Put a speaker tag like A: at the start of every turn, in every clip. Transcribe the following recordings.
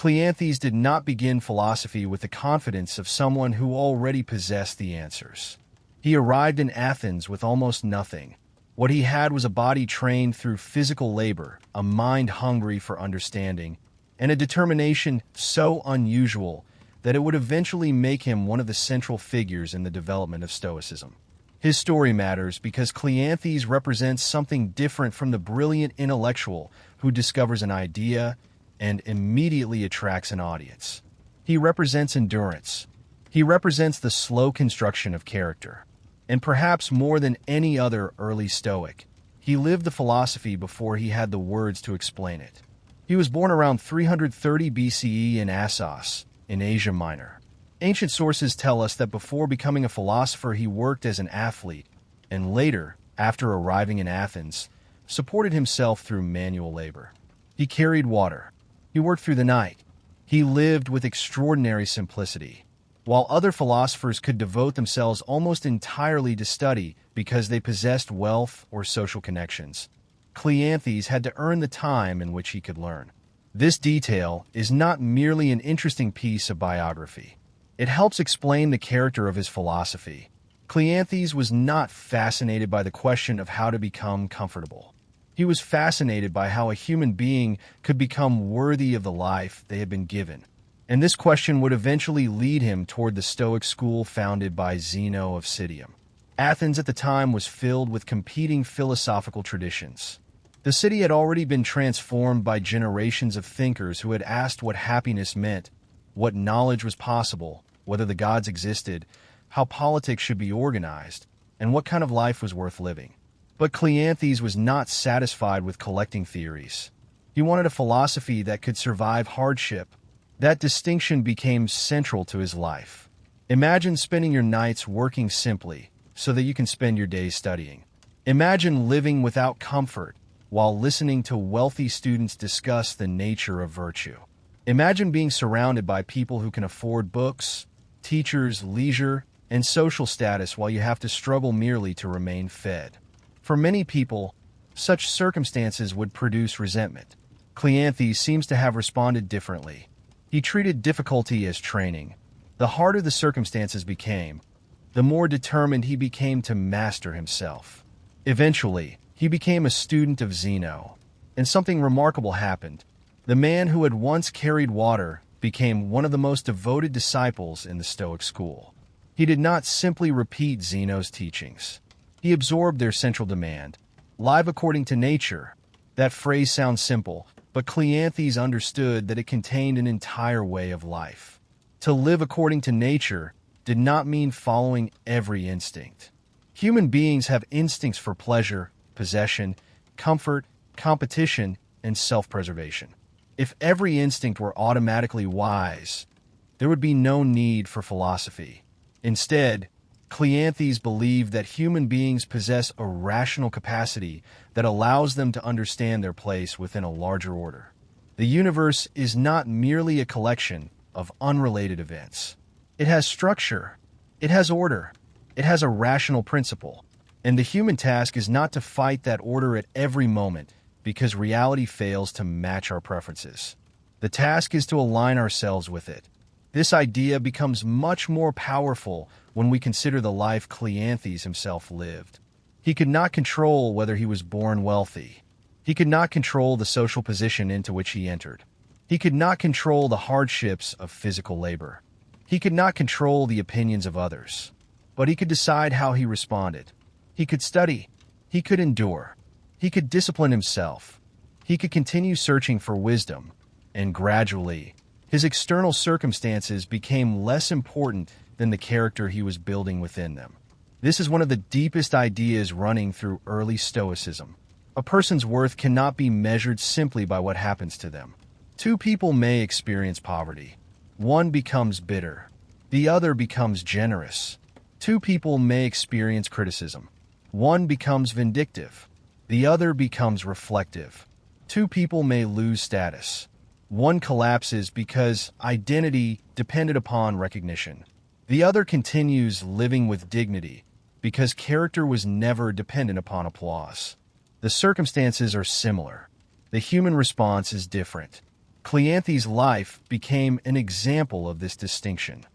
A: Cleanthes did not begin philosophy with the confidence of someone who already possessed the answers. He arrived in Athens with almost nothing. What he had was a body trained through physical labor, a mind hungry for understanding, and a determination so unusual that it would eventually make him one of the central figures in the development of Stoicism. His story matters because Cleanthes represents something different from the brilliant intellectual who discovers an idea and immediately attracts an audience. He represents endurance. He represents the slow construction of character. And perhaps more than any other early Stoic, he lived the philosophy before he had the words to explain it. He was born around 330 BCE in Assos, in Asia Minor. Ancient sources tell us that before becoming a philosopher he worked as an athlete, and later, after arriving in Athens, supported himself through manual labor. He carried water. He worked through the night. He lived with extraordinary simplicity. While other philosophers could devote themselves almost entirely to study because they possessed wealth or social connections, Cleanthes had to earn the time in which he could learn. This detail is not merely an interesting piece of biography. It helps explain the character of his philosophy. Cleanthes was not fascinated by the question of how to become comfortable. He was fascinated by how a human being could become worthy of the life they had been given. And this question would eventually lead him toward the Stoic school founded by Zeno of Citium. Athens at the time was filled with competing philosophical traditions. The city had already been transformed by generations of thinkers who had asked what happiness meant, what knowledge was possible, whether the gods existed, how politics should be organized, and what kind of life was worth living. But Cleanthes was not satisfied with collecting theories. He wanted a philosophy that could survive hardship. That distinction became central to his life. Imagine spending your nights working simply so that you can spend your days studying. Imagine living without comfort while listening to wealthy students discuss the nature of virtue. Imagine being surrounded by people who can afford books, teachers, leisure, and social status while you have to struggle merely to remain fed. For many people, such circumstances would produce resentment. Cleanthes seems to have responded differently. He treated difficulty as training. The harder the circumstances became, the more determined he became to master himself. Eventually, he became a student of Zeno, and something remarkable happened. The man who had once carried water became one of the most devoted disciples in the Stoic school. He did not simply repeat Zeno's teachings. He absorbed their central demand, live according to nature. That phrase sounds simple, but Cleanthes understood that it contained an entire way of life. To live according to nature did not mean following every instinct. Human beings have instincts for pleasure, possession, comfort, competition, and self-preservation. If every instinct were automatically wise, there would be no need for philosophy. Instead, Cleanthes believed that human beings possess a rational capacity that allows them to understand their place within a larger order. The universe is not merely a collection of unrelated events. It has structure, it has order, it has a rational principle, and the human task is not to fight that order at every moment because reality fails to match our preferences. The task is to align ourselves with it. This idea becomes much more powerful when we consider the life Cleanthes himself lived. He could not control whether he was born wealthy. He could not control the social position into which he entered. He could not control the hardships of physical labor. He could not control the opinions of others. But he could decide how he responded. He could study. He could endure. He could discipline himself. He could continue searching for wisdom. And gradually, his external circumstances became less important than the character he was building within them. This is one of the deepest ideas running through early Stoicism. A person's worth cannot be measured simply by what happens to them. Two people may experience poverty. One becomes bitter. The other becomes generous. Two people may experience criticism. One becomes vindictive. The other becomes reflective. Two people may lose status. One collapses because identity depended upon recognition. The other continues living with dignity because character was never dependent upon applause. The circumstances are similar. The human response is different. Cleanthes' life became an example of this distinction.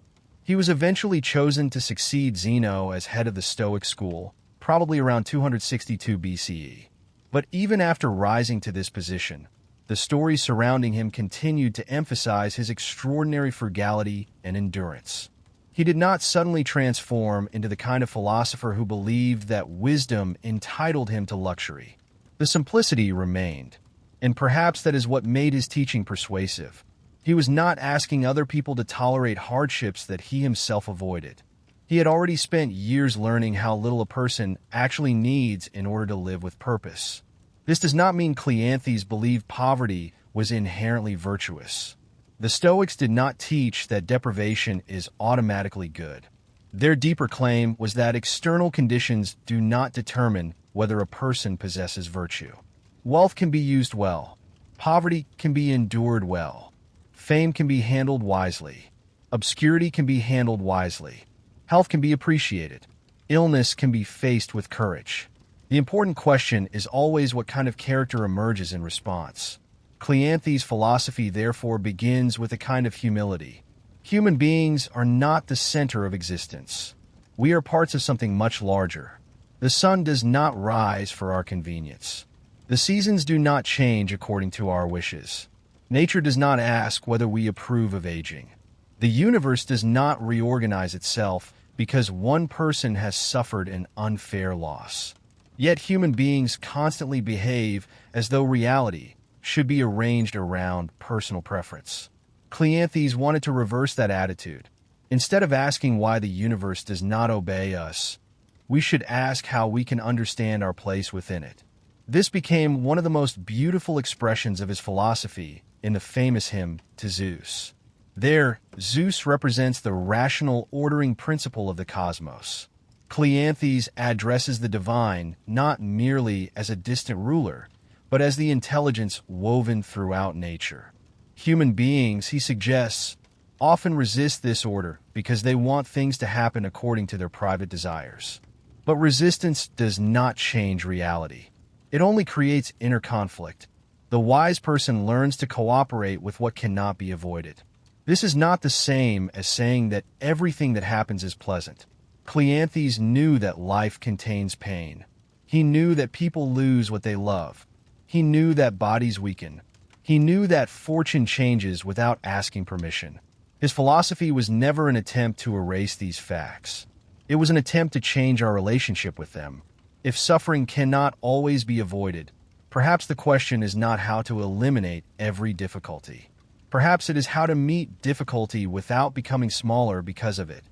A: He was eventually chosen to succeed Zeno as head of the Stoic school, probably around 262 BCE. But even after rising to this position, the stories surrounding him continued to emphasize his extraordinary frugality and endurance. He did not suddenly transform into the kind of philosopher who believed that wisdom entitled him to luxury. The simplicity remained, and perhaps that is what made his teaching persuasive. He was not asking other people to tolerate hardships that he himself avoided. He had already spent years learning how little a person actually needs in order to live with purpose. This does not mean Cleanthes believed poverty was inherently virtuous. The Stoics did not teach that deprivation is automatically good. Their deeper claim was that external conditions do not determine whether a person possesses virtue. Wealth can be used well. Poverty can be endured well. Fame can be handled wisely. Obscurity can be handled wisely. Health can be appreciated. Illness can be faced with courage. The important question is always what kind of character emerges in response. Cleanthes' philosophy therefore begins with a kind of humility. Human beings are not the center of existence. We are parts of something much larger. The sun does not rise for our convenience. The seasons do not change according to our wishes. Nature does not ask whether we approve of aging. The universe does not reorganize itself because one person has suffered an unfair loss. Yet human beings constantly behave as though reality should be arranged around personal preference. Cleanthes wanted to reverse that attitude. Instead of asking why the universe does not obey us, we should ask how we can understand our place within it. This became one of the most beautiful expressions of his philosophy in the famous hymn to Zeus. There, Zeus represents the rational ordering principle of the cosmos. Cleanthes addresses the divine not merely as a distant ruler, but as the intelligence woven throughout nature. Human beings, he suggests, often resist this order because they want things to happen according to their private desires. But resistance does not change reality. It only creates inner conflict. The wise person learns to cooperate with what cannot be avoided. This is not the same as saying that everything that happens is pleasant. Cleanthes knew that life contains pain. He knew that people lose what they love. He knew that bodies weaken. He knew that fortune changes without asking permission. His philosophy was never an attempt to erase these facts. It was an attempt to change our relationship with them. If suffering cannot always be avoided, perhaps the question is not how to eliminate every difficulty. Perhaps it is how to meet difficulty without becoming smaller because of it.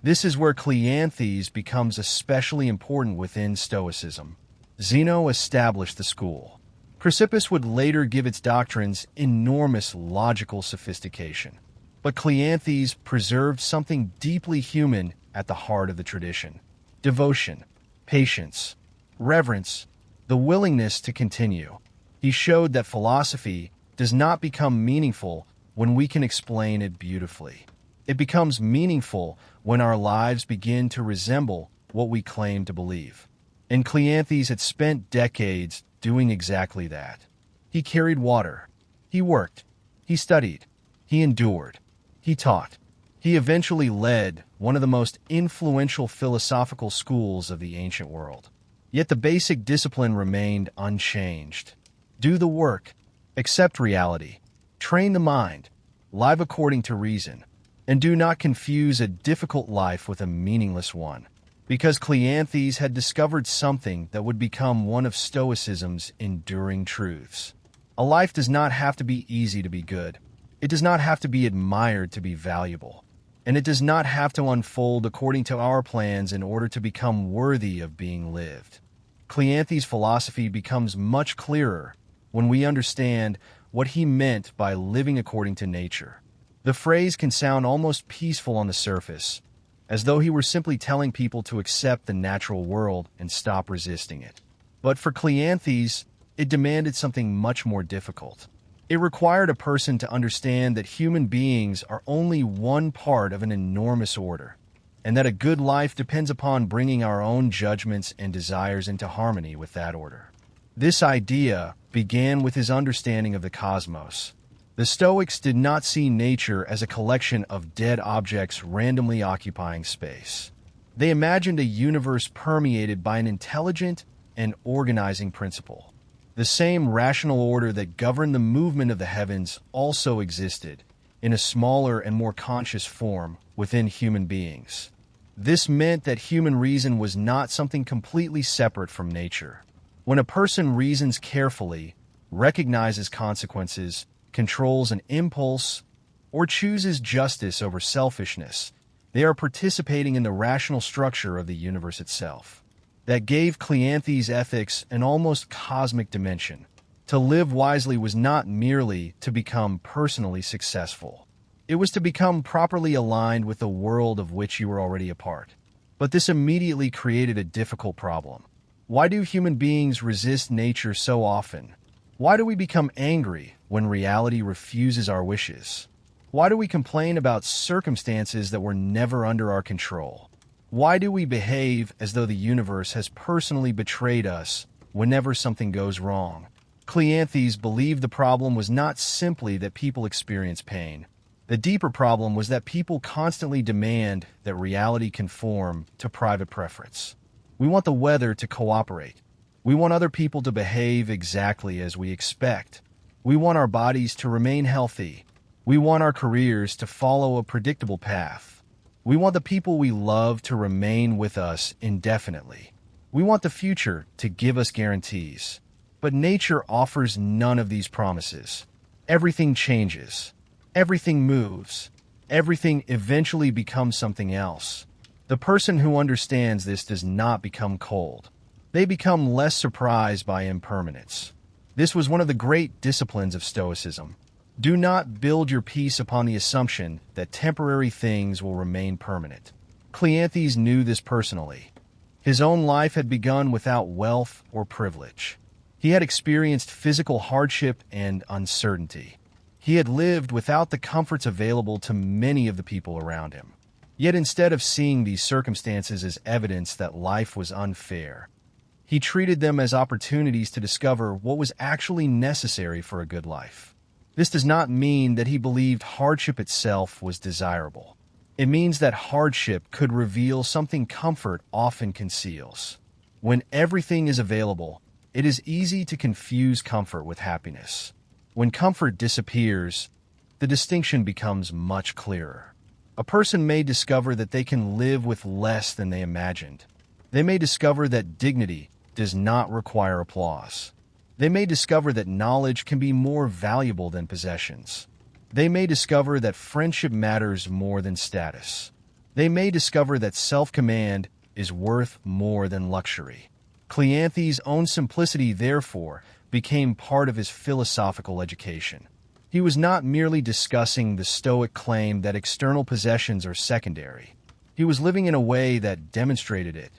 A: This is where Cleanthes becomes especially important within Stoicism. Zeno established the school. Chrysippus would later give its doctrines enormous logical sophistication. But Cleanthes preserved something deeply human at the heart of the tradition: devotion, patience, reverence, the willingness to continue. He showed that philosophy does not become meaningful when we can explain it beautifully. It becomes meaningful when our lives begin to resemble what we claim to believe. And Cleanthes had spent decades doing exactly that. He carried water. He worked. He studied. He endured. He taught. He eventually led one of the most influential philosophical schools of the ancient world. Yet the basic discipline remained unchanged. Do the work. Accept reality. Train the mind. Live according to reason. And do not confuse a difficult life with a meaningless one. Because Cleanthes had discovered something that would become one of Stoicism's enduring truths. A life does not have to be easy to be good. It does not have to be admired to be valuable. And it does not have to unfold according to our plans in order to become worthy of being lived. Cleanthes' philosophy becomes much clearer when we understand what he meant by living according to nature. The phrase can sound almost peaceful on the surface, as though he were simply telling people to accept the natural world and stop resisting it. But for Cleanthes, it demanded something much more difficult. It required a person to understand that human beings are only one part of an enormous order, and that a good life depends upon bringing our own judgments and desires into harmony with that order. This idea began with his understanding of the cosmos. The Stoics did not see nature as a collection of dead objects randomly occupying space. They imagined a universe permeated by an intelligent and organizing principle. The same rational order that governed the movement of the heavens also existed, in a smaller and more conscious form, within human beings. This meant that human reason was not something completely separate from nature. When a person reasons carefully, recognizes consequences, controls an impulse, or chooses justice over selfishness, they are participating in the rational structure of the universe itself. That gave Cleanthes' ethics an almost cosmic dimension. To live wisely was not merely to become personally successful. It was to become properly aligned with the world of which you were already a part. But this immediately created a difficult problem. Why do human beings resist nature so often? Why do we become angry when reality refuses our wishes? Why do we complain about circumstances that were never under our control? Why do we behave as though the universe has personally betrayed us whenever something goes wrong? Cleanthes believed the problem was not simply that people experience pain. The deeper problem was that people constantly demand that reality conform to private preference. We want the weather to cooperate. We want other people to behave exactly as we expect. We want our bodies to remain healthy. We want our careers to follow a predictable path. We want the people we love to remain with us indefinitely. We want the future to give us guarantees. But nature offers none of these promises. Everything changes. Everything moves. Everything eventually becomes something else. The person who understands this does not become cold. They become less surprised by impermanence. This was one of the great disciplines of Stoicism. Do not build your peace upon the assumption that temporary things will remain permanent. Cleanthes knew this personally. His own life had begun without wealth or privilege. He had experienced physical hardship and uncertainty. He had lived without the comforts available to many of the people around him. Yet instead of seeing these circumstances as evidence that life was unfair, he treated them as opportunities to discover what was actually necessary for a good life. This does not mean that he believed hardship itself was desirable. It means that hardship could reveal something comfort often conceals. When everything is available, it is easy to confuse comfort with happiness. When comfort disappears, the distinction becomes much clearer. A person may discover that they can live with less than they imagined. They may discover that dignity does not require applause. They may discover that knowledge can be more valuable than possessions. They may discover that friendship matters more than status. They may discover that self-command is worth more than luxury. Cleanthes' own simplicity, therefore, became part of his philosophical education. He was not merely discussing the Stoic claim that external possessions are secondary. He was living in a way that demonstrated it.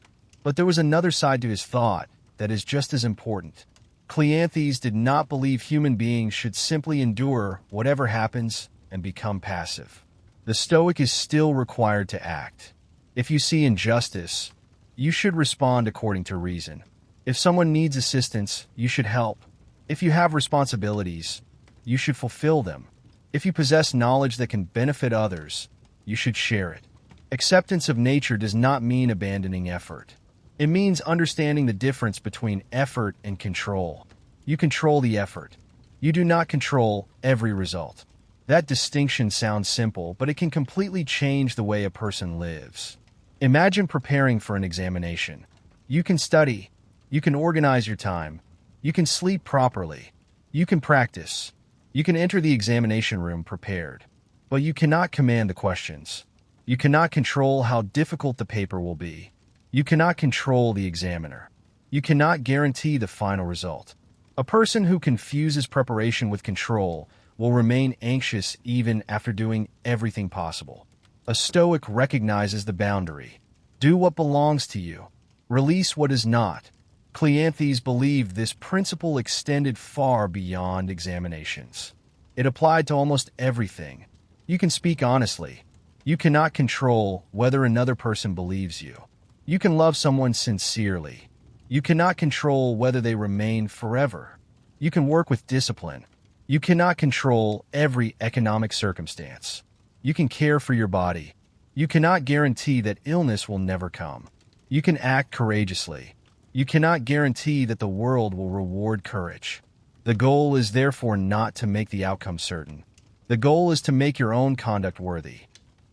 A: But there was another side to his thought that is just as important. Cleanthes did not believe human beings should simply endure whatever happens and become passive. The Stoic is still required to act. If you see injustice, you should respond according to reason. If someone needs assistance, you should help. If you have responsibilities, you should fulfill them. If you possess knowledge that can benefit others, you should share it. Acceptance of nature does not mean abandoning effort. It means understanding the difference between effort and control. You control the effort. You do not control every result. That distinction sounds simple, but it can completely change the way a person lives. Imagine preparing for an examination. You can study. You can organize your time. You can sleep properly. You can practice. You can enter the examination room prepared. But you cannot command the questions. You cannot control how difficult the paper will be. You cannot control the examiner. You cannot guarantee the final result. A person who confuses preparation with control will remain anxious even after doing everything possible. A Stoic recognizes the boundary. Do what belongs to you. Release what is not. Cleanthes believed this principle extended far beyond examinations. It applied to almost everything. You can speak honestly. You cannot control whether another person believes you. You can love someone sincerely. You cannot control whether they remain forever. You can work with discipline. You cannot control every economic circumstance. You can care for your body. You cannot guarantee that illness will never come. You can act courageously. You cannot guarantee that the world will reward courage. The goal is therefore not to make the outcome certain. The goal is to make your own conduct worthy.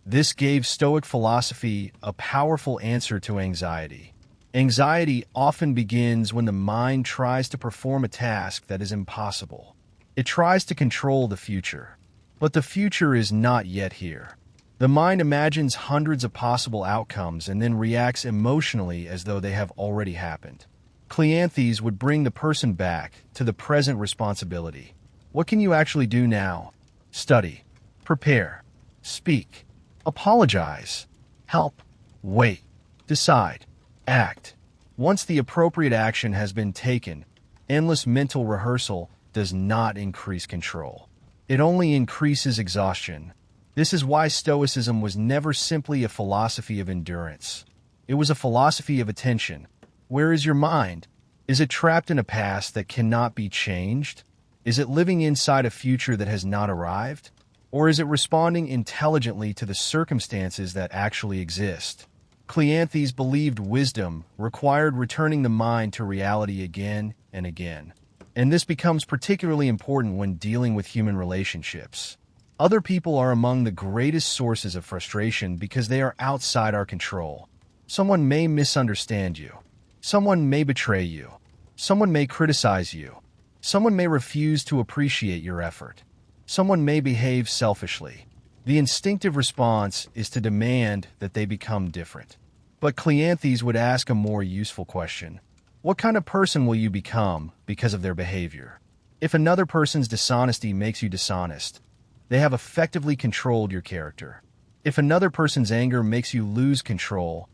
A: This gave Stoic philosophy a powerful answer to anxiety. Anxiety often begins when the mind tries to perform a task that is impossible. It tries to control the future. But the future is not yet here. The mind imagines hundreds of possible outcomes and then reacts emotionally as though they have already happened. Cleanthes would bring the person back to the present responsibility. What can you actually do now? Study, prepare, speak, apologize, help, wait, decide, act. Once the appropriate action has been taken, endless mental rehearsal does not increase control. It only increases exhaustion. This is why Stoicism was never simply a philosophy of endurance. It was a philosophy of attention. Where is your mind? Is it trapped in a past that cannot be changed? Is it living inside a future that has not arrived? Or is it responding intelligently to the circumstances that actually exist? Cleanthes believed wisdom required returning the mind to reality again and again. And this becomes particularly important when dealing with human relationships. Other people are among the greatest sources of frustration because they are outside our control. Someone may misunderstand you. Someone may betray you. Someone may criticize you. Someone may refuse to appreciate your effort. Someone may behave selfishly. The instinctive response is to demand that they become different. But Cleanthes would ask a more useful question. What kind of person will you become because of their behavior? If another person's dishonesty makes you dishonest, they have effectively controlled your character. If another person's anger makes you lose control,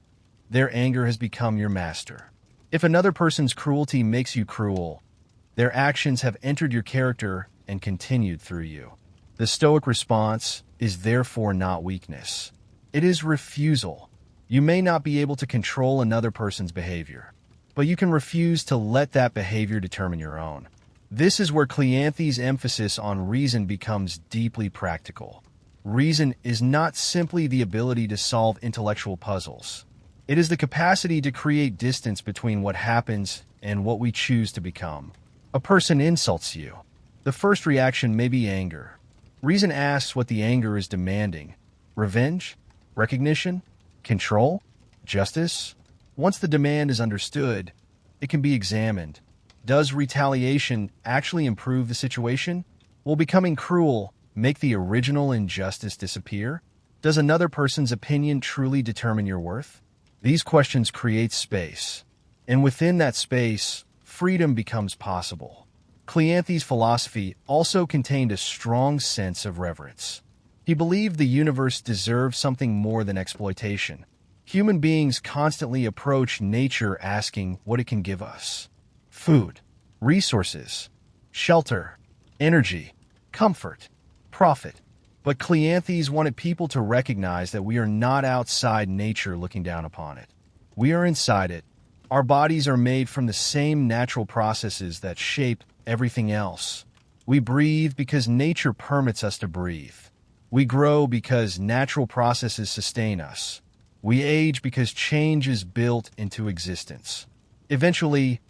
A: their anger has become your master. If another person's cruelty makes you cruel, their actions have entered your character and continued through you. The Stoic response is therefore not weakness. It is refusal. You may not be able to control another person's behavior, but you can refuse to let that behavior determine your own. This is where Cleanthes' emphasis on reason becomes deeply practical. Reason is not simply the ability to solve intellectual puzzles. It is the capacity to create distance between what happens and what we choose to become. A person insults you. The first reaction may be anger. Reason asks what the anger is demanding. Revenge? Recognition? Control? Justice? Once the demand is understood, it can be examined. Does retaliation actually improve the situation? Will becoming cruel make the original injustice disappear? Does another person's opinion truly determine your worth? These questions create space, and within that space, freedom becomes possible. Cleanthes' philosophy also contained a strong sense of reverence. He believed the universe deserved something more than exploitation. Human beings constantly approach nature asking what it can give us. Food, resources, shelter, energy, comfort, profit. But Cleanthes wanted people to recognize that we are not outside nature looking down upon it. We are inside it. Our bodies are made from the same natural processes that shape everything else. We breathe because nature permits us to breathe. We grow because natural processes sustain us. We age because change is built into existence. Eventually,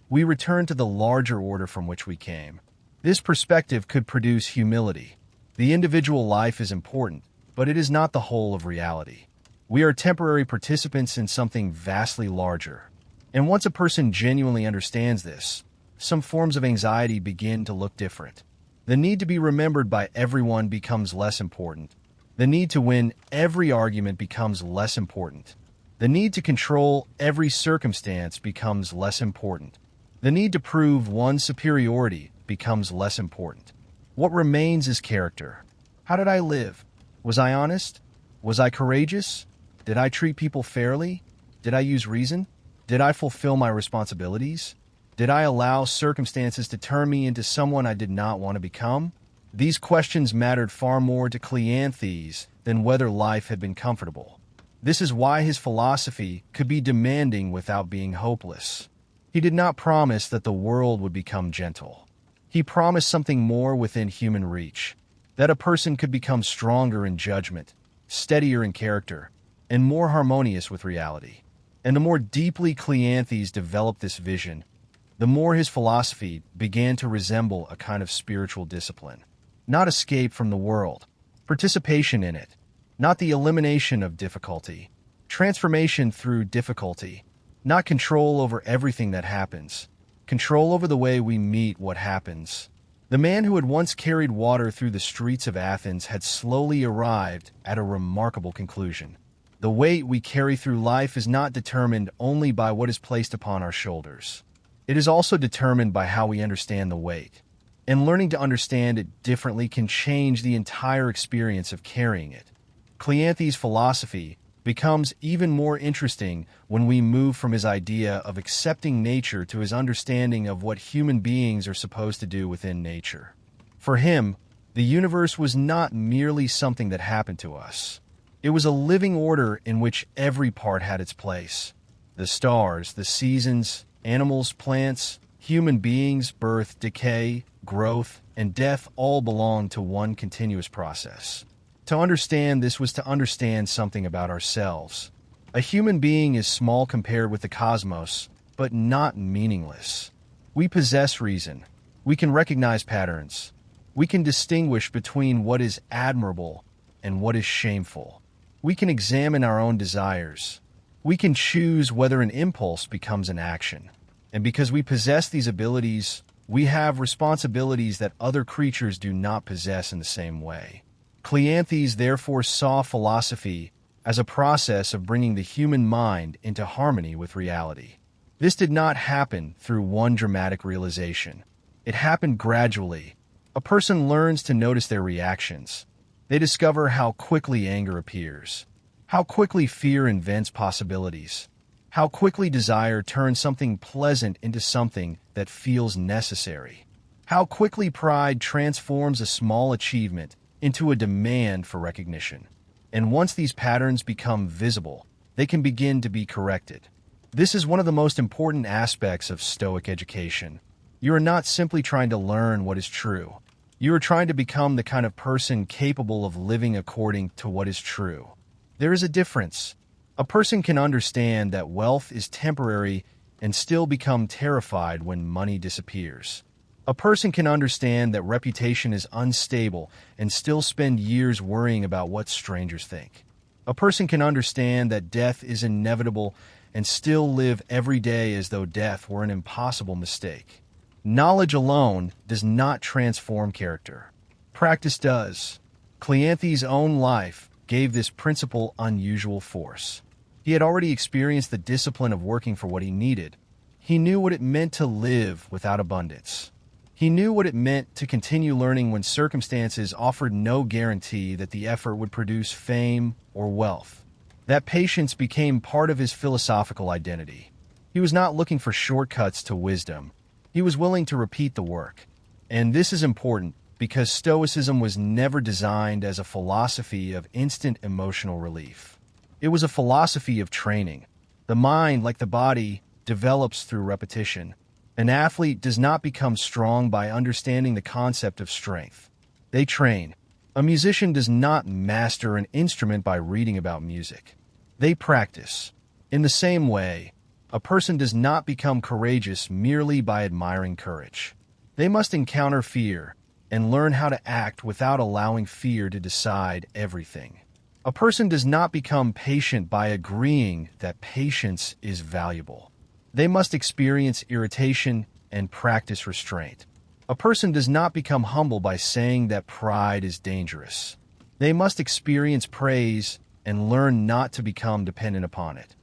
A: we return to the larger order from which we came. This perspective could produce humility. The individual life is important, but it is not the whole of reality. We are temporary participants in something vastly larger. And once a person genuinely understands this, some forms of anxiety begin to look different. The need to be remembered by everyone becomes less important. The need to win every argument becomes less important. The need to control every circumstance becomes less important. The need to prove one's superiority becomes less important. What remains is character. How did I live? Was I honest? Was I courageous? Did I treat people fairly? Did I use reason? Did I fulfill my responsibilities? Did I allow circumstances to turn me into someone I did not want to become? These questions mattered far more to Cleanthes than whether life had been comfortable. This is why his philosophy could be demanding without being hopeless. He did not promise that the world would become gentle. He promised something more within human reach, that a person could become stronger in judgment, steadier in character, and more harmonious with reality. And the more deeply Cleanthes developed this vision, the more his philosophy began to resemble a kind of spiritual discipline. Not escape from the world, participation in it, not the elimination of difficulty, transformation through difficulty, not control over everything that happens, control over the way we meet what happens. The man who had once carried water through the streets of Athens had slowly arrived at a remarkable conclusion. The weight we carry through life is not determined only by what is placed upon our shoulders. It is also determined by how we understand the weight. And learning to understand it differently can change the entire experience of carrying it. Cleanthes' philosophy becomes even more interesting when we move from his idea of accepting nature to his understanding of what human beings are supposed to do within nature. For him, the universe was not merely something that happened to us. It was a living order in which every part had its place. The stars, the seasons, animals, plants, human beings, birth, decay, growth, and death all belong to one continuous process. To understand this was to understand something about ourselves. A human being is small compared with the cosmos, but not meaningless. We possess reason. We can recognize patterns. We can distinguish between what is admirable and what is shameful. We can examine our own desires. We can choose whether an impulse becomes an action. And because we possess these abilities, we have responsibilities that other creatures do not possess in the same way. Cleanthes therefore saw philosophy as a process of bringing the human mind into harmony with reality. This did not happen through one dramatic realization. It happened gradually. A person learns to notice their reactions. They discover how quickly anger appears, how quickly fear invents possibilities, how quickly desire turns something pleasant into something that feels necessary, how quickly pride transforms a small achievement into a demand for recognition. And once these patterns become visible, they can begin to be corrected. This is one of the most important aspects of Stoic education. You are not simply trying to learn what is true. You are trying to become the kind of person capable of living according to what is true. There is a difference. A person can understand that wealth is temporary and still become terrified when money disappears. A person can understand that reputation is unstable and still spend years worrying about what strangers think. A person can understand that death is inevitable and still live every day as though death were an impossible mistake. Knowledge alone does not transform character. Practice does. Cleanthes' own life gave this principle unusual force. He had already experienced the discipline of working for what he needed. He knew what it meant to live without abundance. He knew what it meant to continue learning when circumstances offered no guarantee that the effort would produce fame or wealth. That patience became part of his philosophical identity. He was not looking for shortcuts to wisdom. He was willing to repeat the work. And this is important because Stoicism was never designed as a philosophy of instant emotional relief. It was a philosophy of training. The mind, like the body, develops through repetition. An athlete does not become strong by understanding the concept of strength. They train. A musician does not master an instrument by reading about music. They practice. In the same way, a person does not become courageous merely by admiring courage. They must encounter fear and learn how to act without allowing fear to decide everything. A person does not become patient by agreeing that patience is valuable. They must experience irritation and practice restraint. A person does not become humble by saying that pride is dangerous. They must experience praise and learn not to become dependent upon it.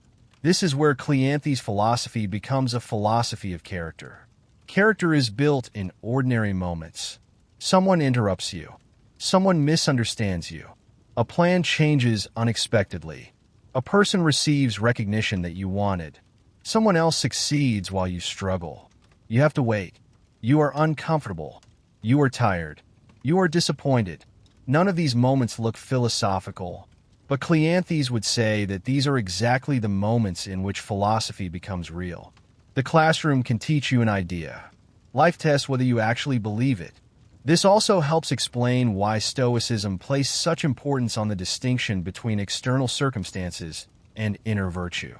A: This is where Cleanthes' philosophy becomes a philosophy of character. Character is built in ordinary moments. Someone interrupts you. Someone misunderstands you. A plan changes unexpectedly. A person receives recognition that you wanted. Someone else succeeds while you struggle. You have to wait. You are uncomfortable. You are tired. You are disappointed. None of these moments look philosophical, but Cleanthes would say that these are exactly the moments in which philosophy becomes real. The classroom can teach you an idea. Life tests whether you actually believe it. This also helps explain why Stoicism placed such importance on the distinction between external circumstances and inner virtue.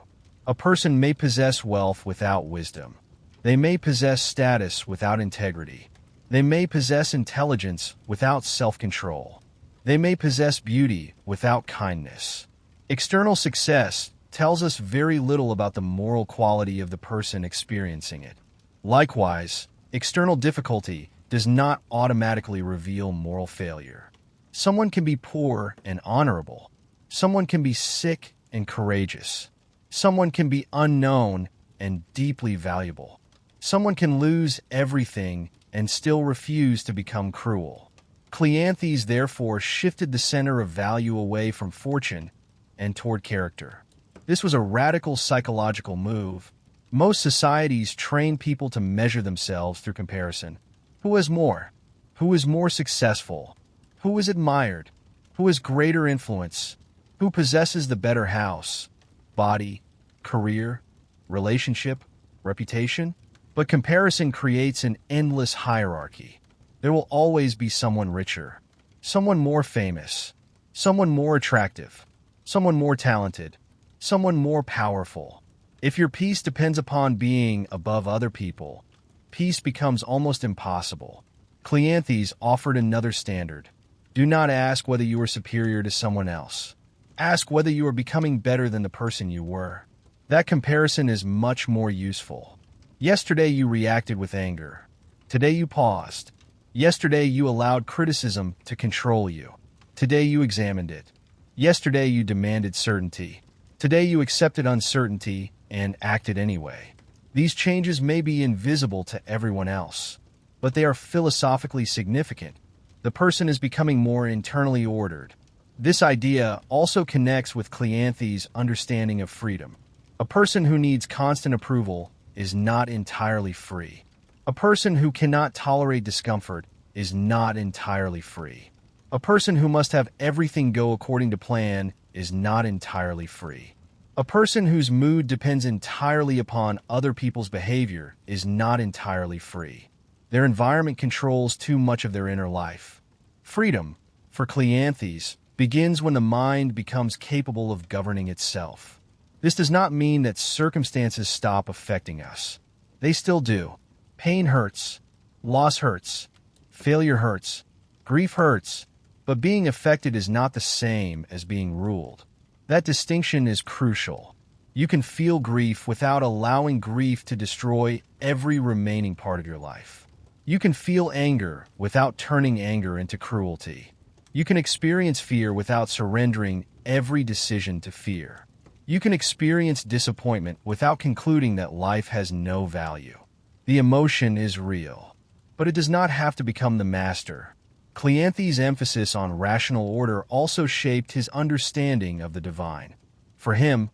A: A person may possess wealth without wisdom. They may possess status without integrity. They may possess intelligence without self-control. They may possess beauty without kindness. External success tells us very little about the moral quality of the person experiencing it. Likewise, external difficulty does not automatically reveal moral failure. Someone can be poor and honorable. Someone can be sick and courageous. Someone can be unknown and deeply valuable. Someone can lose everything and still refuse to become cruel. Cleanthes therefore shifted the center of value away from fortune and toward character. This was a radical psychological move. Most societies train people to measure themselves through comparison. Who has more? Who is more successful? Who is admired? Who has greater influence? Who possesses the better house, body, career, relationship, reputation? But comparison creates an endless hierarchy. There will always be someone richer, someone more famous, someone more attractive, someone more talented, someone more powerful. If your peace depends upon being above other people, peace becomes almost impossible. Cleanthes offered another standard. Do not ask whether you are superior to someone else. Ask whether you are becoming better than the person you were. That comparison is much more useful. Yesterday you reacted with anger. Today you paused. Yesterday you allowed criticism to control you. Today you examined it. Yesterday you demanded certainty. Today you accepted uncertainty and acted anyway. These changes may be invisible to everyone else, but they are philosophically significant. The person is becoming more internally ordered. This idea also connects with Cleanthes' understanding of freedom. A person who needs constant approval is not entirely free. A person who cannot tolerate discomfort is not entirely free. A person who must have everything go according to plan is not entirely free. A person whose mood depends entirely upon other people's behavior is not entirely free. Their environment controls too much of their inner life. Freedom, for Cleanthes, begins when the mind becomes capable of governing itself. This does not mean that circumstances stop affecting us. They still do. Pain hurts, loss hurts, failure hurts, grief hurts, but being affected is not the same as being ruled. That distinction is crucial. You can feel grief without allowing grief to destroy every remaining part of your life. You can feel anger without turning anger into cruelty. You can experience fear without surrendering every decision to fear. You can experience disappointment without concluding that life has no value. The emotion is real, but it does not have to become the master. Cleanthes' emphasis on rational order also shaped his understanding of the divine. For him,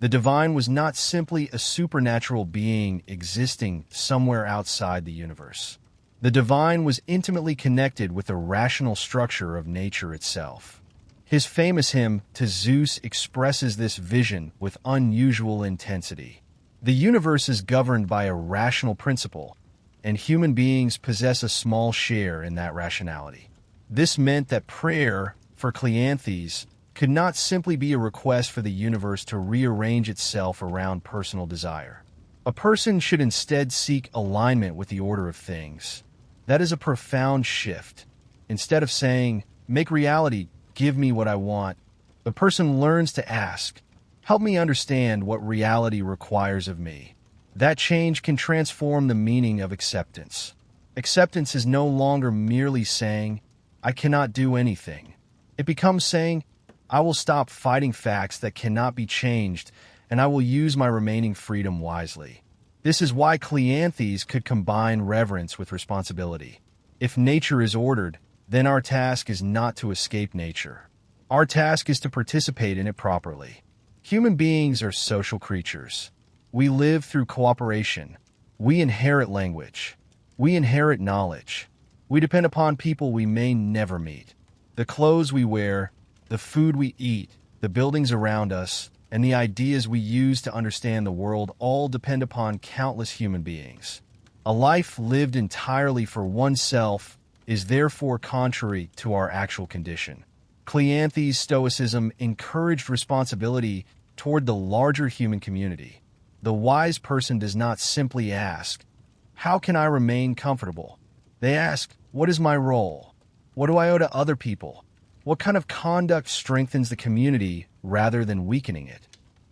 A: the divine was not simply a supernatural being existing somewhere outside the universe. The divine was intimately connected with the rational structure of nature itself. His famous hymn to Zeus expresses this vision with unusual intensity. The universe is governed by a rational principle, and human beings possess a small share in that rationality. This meant that prayer, for Cleanthes, could not simply be a request for the universe to rearrange itself around personal desire. A person should instead seek alignment with the order of things. That is a profound shift. Instead of saying, "Make reality, give me what I want," the person learns to ask, "Help me understand what reality requires of me." That change can transform the meaning of acceptance. Acceptance is no longer merely saying, "I cannot do anything." It becomes saying, "I will stop fighting facts that cannot be changed, and I will use my remaining freedom wisely." This is why Cleanthes could combine reverence with responsibility. If nature is ordered, then our task is not to escape nature. Our task is to participate in it properly. Human beings are social creatures. We live through cooperation. We inherit language. We inherit knowledge. We depend upon people we may never meet. The clothes we wear, the food we eat, the buildings around us, and the ideas we use to understand the world all depend upon countless human beings. A life lived entirely for oneself is therefore contrary to our actual condition. Cleanthes' Stoicism encouraged responsibility toward the larger human community. The wise person does not simply ask, "How can I remain comfortable?" They ask, "What is my role? What do I owe to other people? What kind of conduct strengthens the community rather than weakening it?"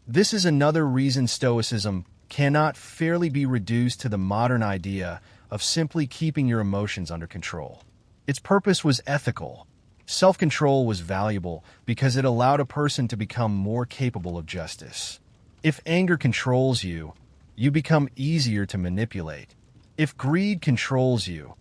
A: This is another reason Stoicism cannot fairly be reduced to the modern idea of simply keeping your emotions under control. Its purpose was ethical. Self-control was valuable because it allowed a person to become more capable of justice. If anger controls you, you become easier to manipulate. If greed controls you,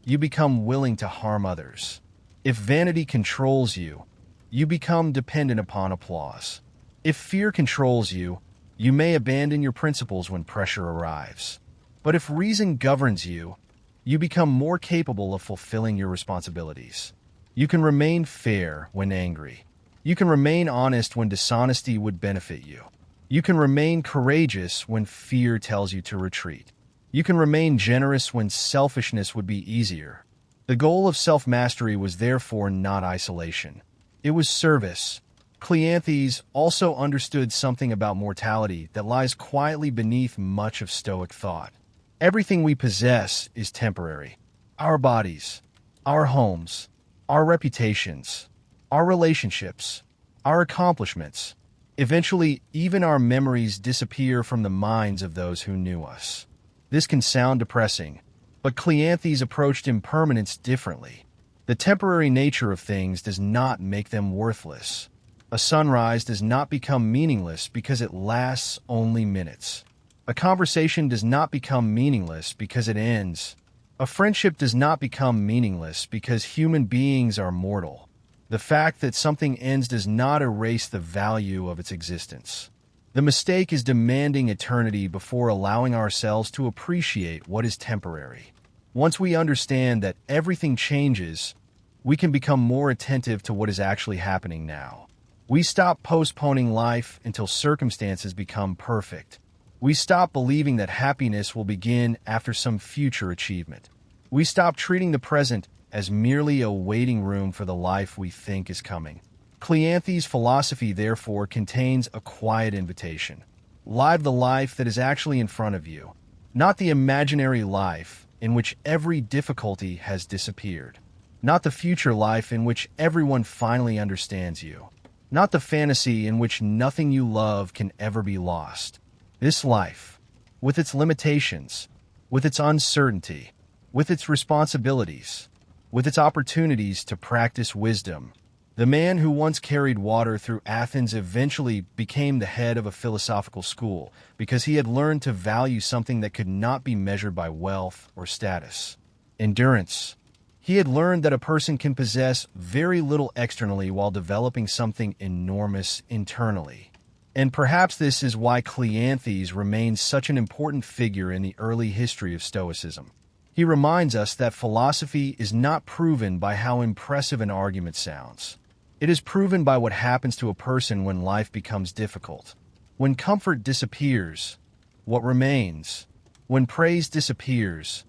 A: you become willing to harm others. If vanity controls you, you become dependent upon applause. If fear controls you, you may abandon your principles when pressure arrives. But if reason governs you, you become more capable of fulfilling your responsibilities. You can remain fair when angry. You can remain honest when dishonesty would benefit you. You can remain courageous when fear tells you to retreat. You can remain generous when selfishness would be easier. The goal of self-mastery was therefore not isolation. It was service. Cleanthes also understood something about mortality that lies quietly beneath much of Stoic thought. Everything we possess is temporary. Our bodies, our homes, our reputations, our relationships, our accomplishments. Eventually, even our memories disappear from the minds of those who knew us. This can sound depressing, but Cleanthes approached impermanence differently. The temporary nature of things does not make them worthless. A sunrise does not become meaningless because it lasts only minutes. A conversation does not become meaningless because it ends. A friendship does not become meaningless because human beings are mortal. The fact that something ends does not erase the value of its existence. The mistake is demanding eternity before allowing ourselves to appreciate what is temporary. Once we understand that everything changes, we can become more attentive to what is actually happening now. We stop postponing life until circumstances become perfect. We stop believing that happiness will begin after some future achievement. We stop treating the present as merely a waiting room for the life we think is coming. Cleanthes' philosophy, therefore, contains a quiet invitation. Live the life that is actually in front of you, not the imaginary life in which every difficulty has disappeared, not the future life in which everyone finally understands you, not the fantasy in which nothing you love can ever be lost. This life, with its limitations, with its uncertainty, with its responsibilities, with its opportunities to practice wisdom. The man who once carried water through Athens eventually became the head of a philosophical school because he had learned to value something that could not be measured by wealth or status: endurance. He had learned that a person can possess very little externally while developing something enormous internally. And perhaps this is why Cleanthes remains such an important figure in the early history of Stoicism. He reminds us that philosophy is not proven by how impressive an argument sounds. It is proven by what happens to a person when life becomes difficult. When comfort disappears, what remains? When praise disappears,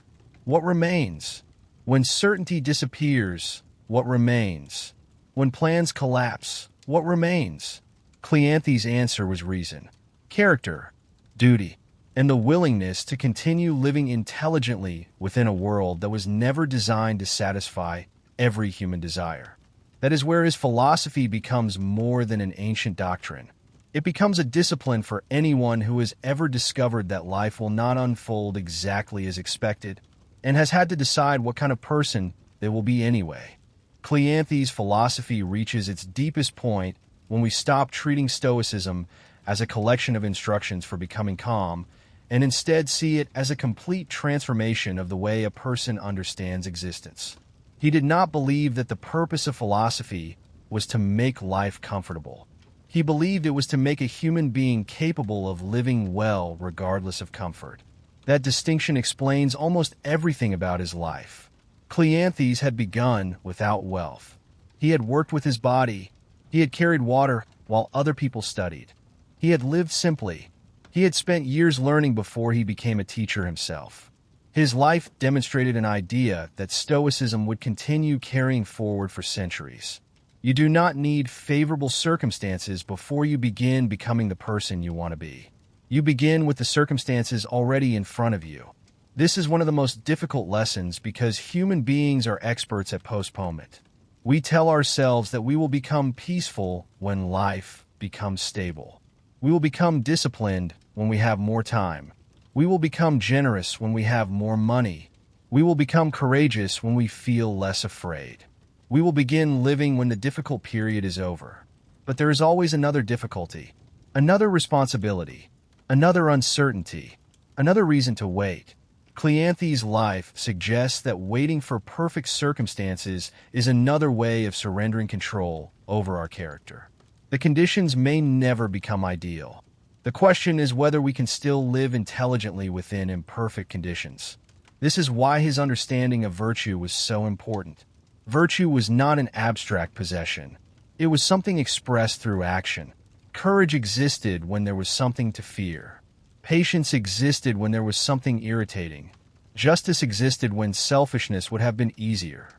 A: what remains? When certainty disappears, what remains? When plans collapse, what remains? Cleanthes' answer was reason, character, duty, and the willingness to continue living intelligently within a world that was never designed to satisfy every human desire. That is where his philosophy becomes more than an ancient doctrine. It becomes a discipline for anyone who has ever discovered that life will not unfold exactly as expected and has had to decide what kind of person they will be anyway. Cleanthes' philosophy reaches its deepest point when we stop treating Stoicism as a collection of instructions for becoming calm and instead see it as a complete transformation of the way a person understands existence. He did not believe that the purpose of philosophy was to make life comfortable. He believed it was to make a human being capable of living well regardless of comfort. That distinction explains almost everything about his life. Cleanthes had begun without wealth. He had worked with his body. He had carried water while other people studied. He had lived simply. He had spent years learning before he became a teacher himself. His life demonstrated an idea that Stoicism would continue carrying forward for centuries. You do not need favorable circumstances before you begin becoming the person you want to be. You begin with the circumstances already in front of you. This is one of the most difficult lessons because human beings are experts at postponement. We tell ourselves that we will become peaceful when life becomes stable. We will become disciplined when we have more time. We will become generous when we have more money. We will become courageous when we feel less afraid. We will begin living when the difficult period is over. But there is always another difficulty, another responsibility, another uncertainty, another reason to wait. Cleanthes' life suggests that waiting for perfect circumstances is another way of surrendering control over our character. The conditions may never become ideal. The question is whether we can still live intelligently within imperfect conditions. This is why his understanding of virtue was so important. Virtue was not an abstract possession. It was something expressed through action. Courage existed when there was something to fear. Patience existed when there was something irritating. Justice existed when selfishness would have been easier.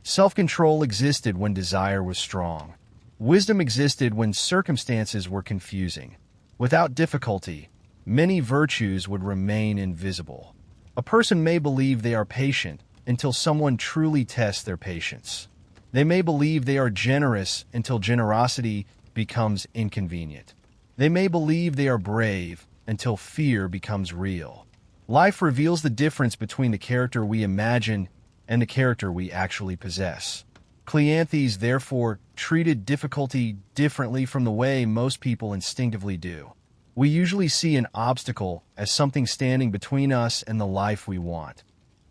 A: Self-control existed when desire was strong. Wisdom existed when circumstances were confusing. Without difficulty, many virtues would remain invisible. A person may believe they are patient until someone truly tests their patience. They may believe they are generous until generosity becomes inconvenient. They may believe they are brave until fear becomes real. Life reveals the difference between the character we imagine and the character we actually possess. Cleanthes, therefore, treated difficulty differently from the way most people instinctively do. We usually see an obstacle as something standing between us and the life we want.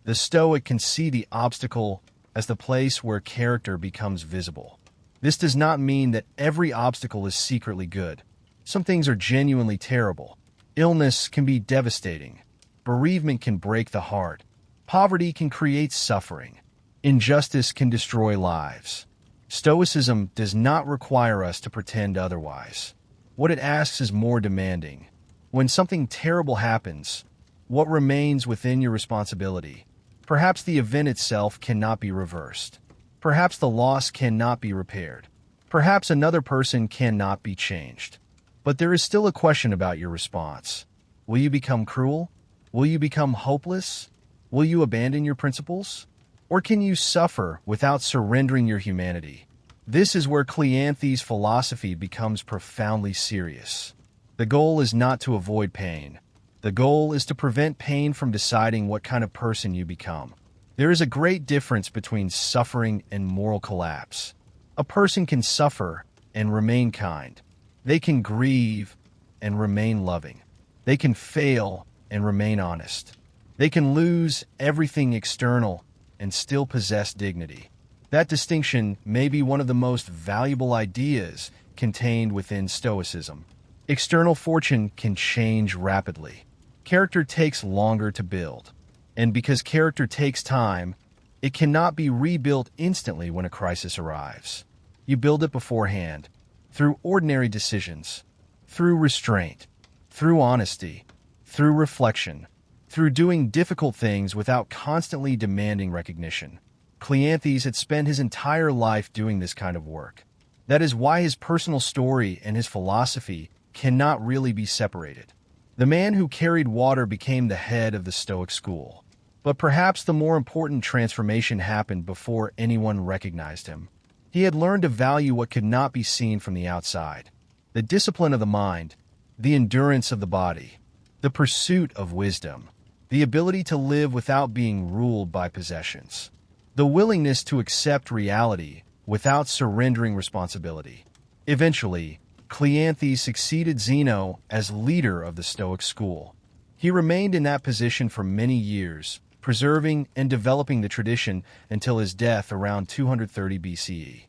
A: The Stoic can see the obstacle as the place where character becomes visible. This does not mean that every obstacle is secretly good. Some things are genuinely terrible. Illness can be devastating. Bereavement can break the heart. Poverty can create suffering. Injustice can destroy lives. Stoicism does not require us to pretend otherwise. What it asks is more demanding. When something terrible happens, what remains within your responsibility? Perhaps the event itself cannot be reversed. Perhaps the loss cannot be repaired. Perhaps another person cannot be changed. But there is still a question about your response. Will you become cruel? Will you become hopeless? Will you abandon your principles? Or can you suffer without surrendering your humanity? This is where Cleanthes' philosophy becomes profoundly serious. The goal is not to avoid pain. The goal is to prevent pain from deciding what kind of person you become. There is a great difference between suffering and moral collapse. A person can suffer and remain kind. They can grieve and remain loving. They can fail and remain honest. They can lose everything external and still possess dignity. That distinction may be one of the most valuable ideas contained within Stoicism. External fortune can change rapidly. Character takes longer to build. And because character takes time, it cannot be rebuilt instantly when a crisis arrives. You build it beforehand, through ordinary decisions, through restraint, through honesty, through reflection, through doing difficult things without constantly demanding recognition. Cleanthes had spent his entire life doing this kind of work. That is why his personal story and his philosophy cannot really be separated. The man who carried water became the head of the Stoic school. But perhaps the more important transformation happened before anyone recognized him. He had learned to value what could not be seen from the outside. The discipline of the mind, the endurance of the body, the pursuit of wisdom, the ability to live without being ruled by possessions, the willingness to accept reality without surrendering responsibility. Eventually, Cleanthes succeeded Zeno as leader of the Stoic school. He remained in that position for many years, preserving and developing the tradition until his death around 230 BCE.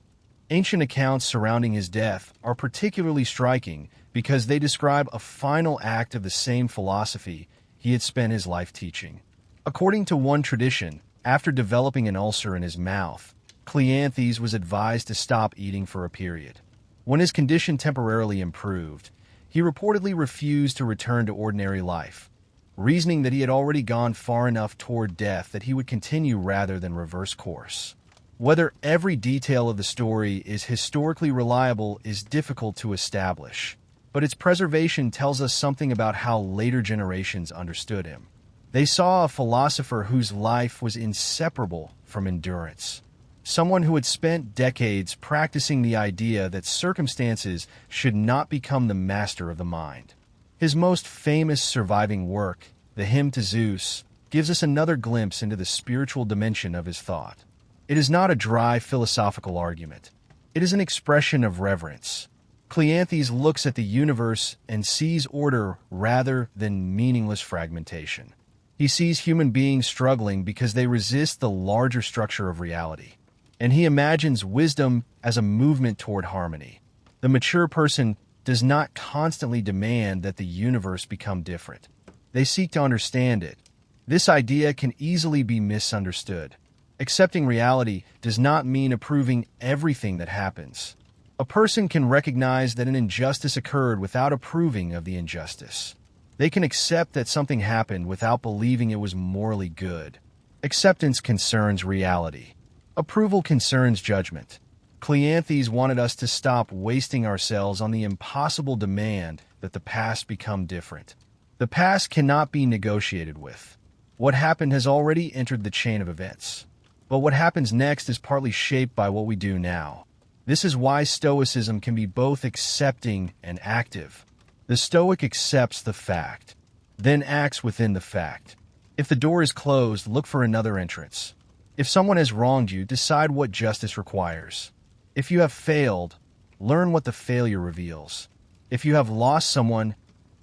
A: Ancient accounts surrounding his death are particularly striking because they describe a final act of the same philosophy he had spent his life teaching. According to one tradition, after developing an ulcer in his mouth, Cleanthes was advised to stop eating for a period. When his condition temporarily improved, he reportedly refused to return to ordinary life. reasoning that he had already gone far enough toward death that he would continue rather than reverse course. Whether every detail of the story is historically reliable is difficult to establish, but its preservation tells us something about how later generations understood him. They saw a philosopher whose life was inseparable from endurance, someone who had spent decades practicing the idea that circumstances should not become the master of the mind. His most famous surviving work, the Hymn to Zeus, gives us another glimpse into the spiritual dimension of his thought. It is not a dry philosophical argument. It is an expression of reverence. Cleanthes looks at the universe and sees order rather than meaningless fragmentation. He sees human beings struggling because they resist the larger structure of reality. And he imagines wisdom as a movement toward harmony. The mature person does not constantly demand that the universe become different. They seek to understand it. This idea can easily be misunderstood. Accepting reality does not mean approving everything that happens. A person can recognize that an injustice occurred without approving of the injustice. They can accept that something happened without believing it was morally good. Acceptance concerns reality. Approval concerns judgment. Cleanthes wanted us to stop wasting ourselves on the impossible demand that the past become different. The past cannot be negotiated with. What happened has already entered the chain of events. But what happens next is partly shaped by what we do now. This is why Stoicism can be both accepting and active. The Stoic accepts the fact, then acts within the fact. If the door is closed, look for another entrance. If someone has wronged you, decide what justice requires. If you have failed, learn what the failure reveals. If you have lost someone,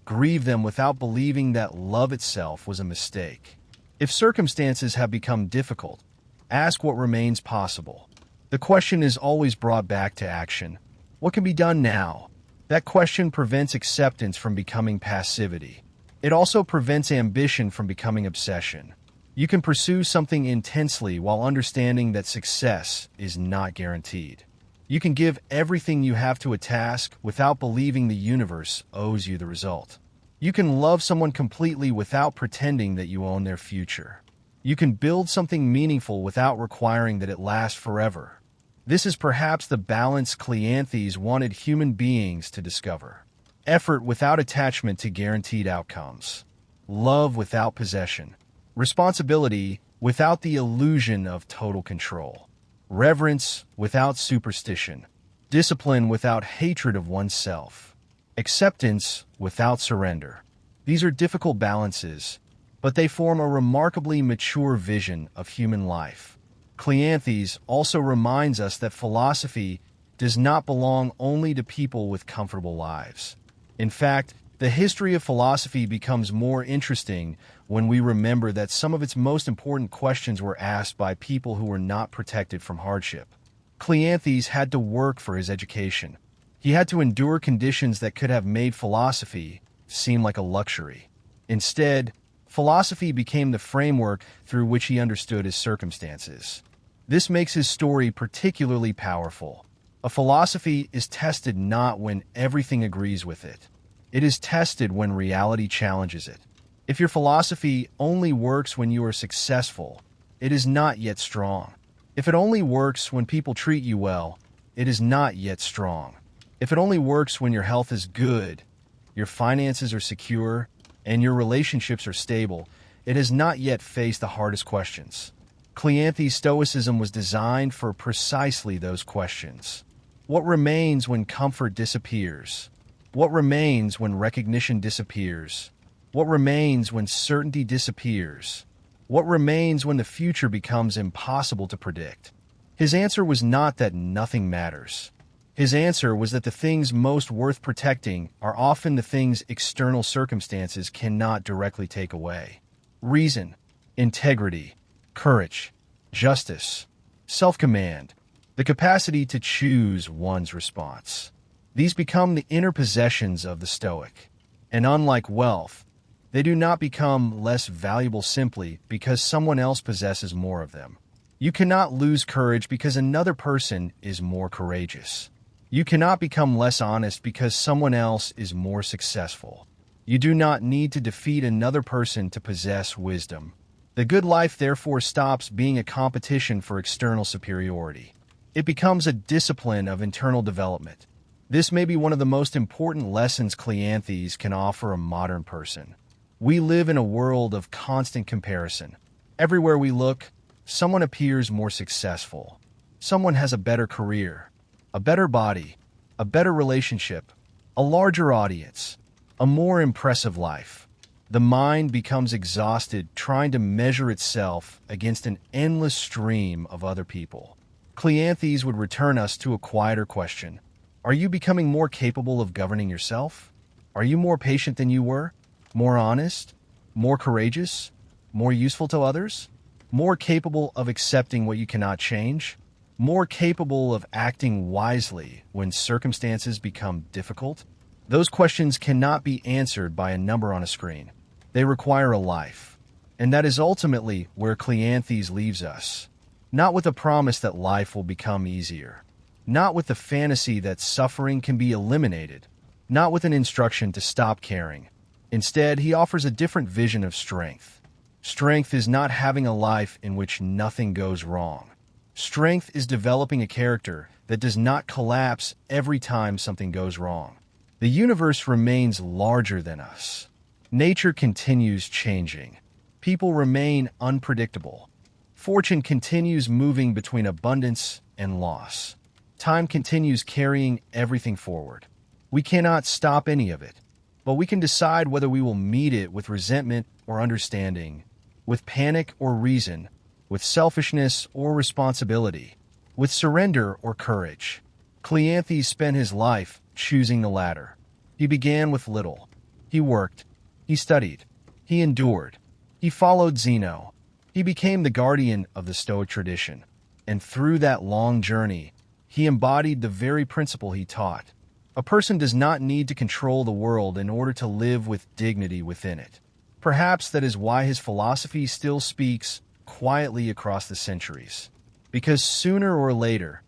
A: grieve them without believing that love itself was a mistake. If circumstances have become difficult, ask what remains possible. The question is always brought back to action. What can be done now? That question prevents acceptance from becoming passivity. It also prevents ambition from becoming obsession. You can pursue something intensely while understanding that success is not guaranteed. You can give everything you have to a task without believing the universe owes you the result. You can love someone completely without pretending that you own their future. You can build something meaningful without requiring that it last forever. This is perhaps the balance Cleanthes wanted human beings to discover. Effort without attachment to guaranteed outcomes. Love without possession. Responsibility without the illusion of total control. Reverence without superstition. Discipline without hatred of oneself. Acceptance without surrender. These are difficult balances, but they form a remarkably mature vision of human life. Cleanthes also reminds us that philosophy does not belong only to people with comfortable lives. In fact, the history of philosophy becomes more interesting when we remember that some of its most important questions were asked by people who were not protected from hardship. Cleanthes had to work for his education. He had to endure conditions that could have made philosophy seem like a luxury. Instead, philosophy became the framework through which he understood his circumstances. This makes his story particularly powerful. A philosophy is tested not when everything agrees with it. It is tested when reality challenges it. If your philosophy only works when you are successful, it is not yet strong. If it only works when people treat you well, it is not yet strong. If it only works when your health is good, your finances are secure, and your relationships are stable, it has not yet faced the hardest questions. Cleanthes' Stoicism was designed for precisely those questions. What remains when comfort disappears? What remains when recognition disappears? What remains when certainty disappears? What remains when the future becomes impossible to predict? His answer was not that nothing matters. His answer was that the things most worth protecting are often the things external circumstances cannot directly take away. Reason, integrity, courage, justice, self-command, the capacity to choose one's response. These become the inner possessions of the Stoic. And unlike wealth, they do not become less valuable simply because someone else possesses more of them. You cannot lose courage because another person is more courageous. You cannot become less honest because someone else is more successful. You do not need to defeat another person to possess wisdom. The good life therefore stops being a competition for external superiority. It becomes a discipline of internal development. This may be one of the most important lessons Cleanthes can offer a modern person. We live in a world of constant comparison. Everywhere we look, someone appears more successful. Someone has a better career, a better body, a better relationship, a larger audience, a more impressive life. The mind becomes exhausted trying to measure itself against an endless stream of other people. Cleanthes would return us to a quieter question. Are you becoming more capable of governing yourself? Are you more patient than you were? More honest? More courageous? More useful to others? More capable of accepting what you cannot change? More capable of acting wisely when circumstances become difficult? Those questions cannot be answered by a number on a screen. They require a life. And that is ultimately where Cleanthes leaves us. Not with a promise that life will become easier. Not with the fantasy that suffering can be eliminated. Not with an instruction to stop caring. Instead, he offers a different vision of strength. Strength is not having a life in which nothing goes wrong. Strength is developing a character that does not collapse every time something goes wrong. The universe remains larger than us. Nature continues changing. People remain unpredictable. Fortune continues moving between abundance and loss. Time continues carrying everything forward. We cannot stop any of it, but we can decide whether we will meet it with resentment or understanding, with panic or reason, with selfishness or responsibility, with surrender or courage. Cleanthes spent his life choosing the latter. He began with little. He worked. He studied. He endured. He followed Zeno. He became the guardian of the Stoic tradition. And through that long journey, he embodied the very principle he taught. A person does not need to control the world in order to live with dignity within it. Perhaps that is why his philosophy still speaks quietly across the centuries. Because sooner or later,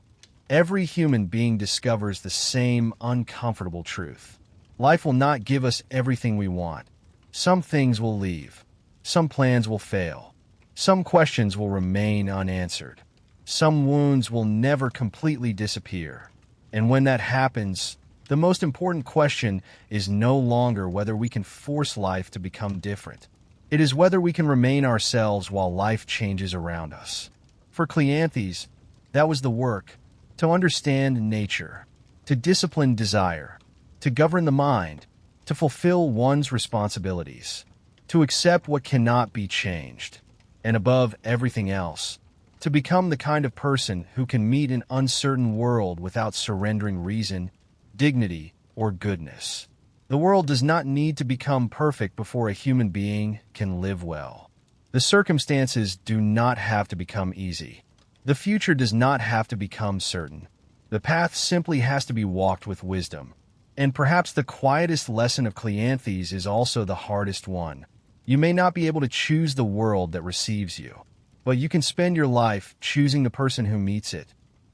A: every human being discovers the same uncomfortable truth. Life will not give us everything we want. Some things will leave. Some plans will fail. Some questions will remain unanswered. Some wounds will never completely disappear. And when that happens, the most important question is no longer whether we can force life to become different. It is whether we can remain ourselves while life changes around us. For Cleanthes, that was the work: to understand nature, to discipline desire, to govern the mind, to fulfill one's responsibilities, to accept what cannot be changed, and above everything else, to become the kind of person who can meet an uncertain world without surrendering reason, dignity, or goodness. The world does not need to become perfect before a human being can live well. The circumstances do not have to become easy. The future does not have to become certain. The path simply has to be walked with wisdom. And perhaps the quietest lesson of Cleanthes is also the hardest one. You may not be able to choose the world that receives you, but you can spend your life choosing the person who meets it.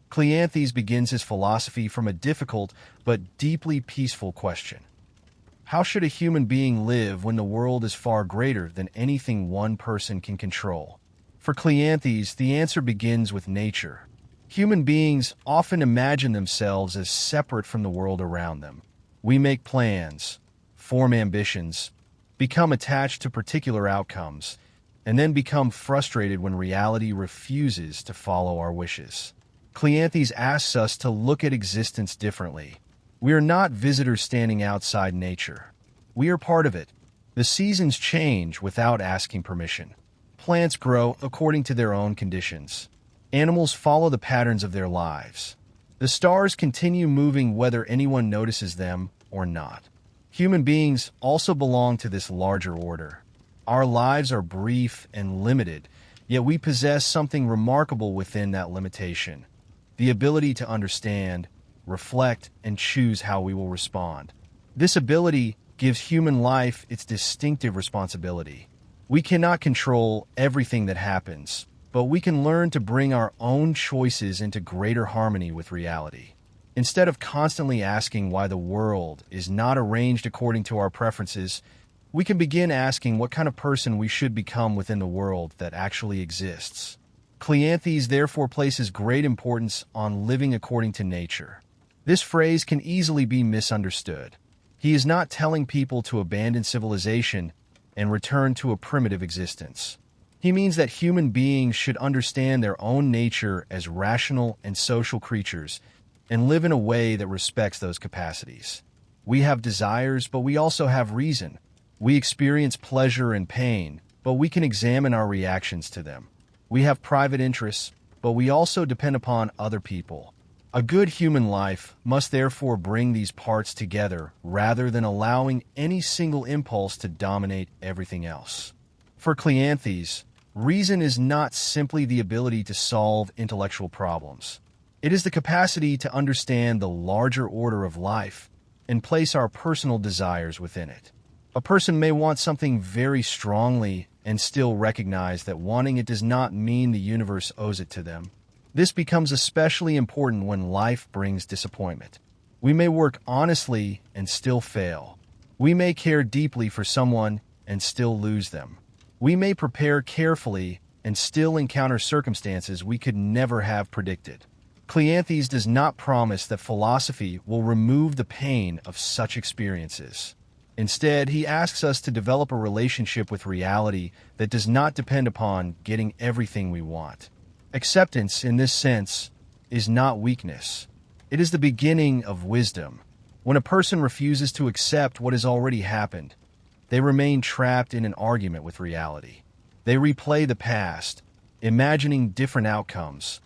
A: Cleanthes begins his philosophy from a difficult but deeply peaceful question. How should a human being live when the world is far greater than anything one person can control? For Cleanthes, the answer begins with nature. Human beings often imagine themselves as separate from the world around them. We make plans, form ambitions, become attached to particular outcomes, and then become frustrated when reality refuses to follow our wishes. Cleanthes asks us to look at existence differently. We are not visitors standing outside nature. We are part of it. The seasons change without asking permission. Plants grow according to their own conditions. Animals follow the patterns of their lives. The stars continue moving whether anyone notices them or not. Human beings also belong to this larger order. Our lives are brief and limited, yet we possess something remarkable within that limitation: the ability to understand, reflect, and choose how we will respond. This ability gives human life its distinctive responsibility. We cannot control everything that happens, but we can learn to bring our own choices into greater harmony with reality. Instead of constantly asking why the world is not arranged according to our preferences, we can begin asking what kind of person we should become within the world that actually exists. Cleanthes therefore places great importance on living according to nature. This phrase can easily be misunderstood. He is not telling people to abandon civilization and return to a primitive existence. He means that human beings should understand their own nature as rational and social creatures and live in a way that respects those capacities. We have desires, but we also have reason. We experience pleasure and pain, but we can examine our reactions to them. We have private interests, but we also depend upon other people. A good human life must therefore bring these parts together rather than allowing any single impulse to dominate everything else. For Cleanthes, reason is not simply the ability to solve intellectual problems. It is the capacity to understand the larger order of life and place our personal desires within it. A person may want something very strongly and still recognize that wanting it does not mean the universe owes it to them. This becomes especially important when life brings disappointment. We may work honestly and still fail. We may care deeply for someone and still lose them. We may prepare carefully and still encounter circumstances we could never have predicted. Cleanthes does not promise that philosophy will remove the pain of such experiences. Instead, he asks us to develop a relationship with reality that does not depend upon getting everything we want. Acceptance, in this sense, is not weakness. It is the beginning of wisdom. When a person refuses to accept what has already happened, they remain trapped in an argument with reality. They replay the past, imagining different outcomes,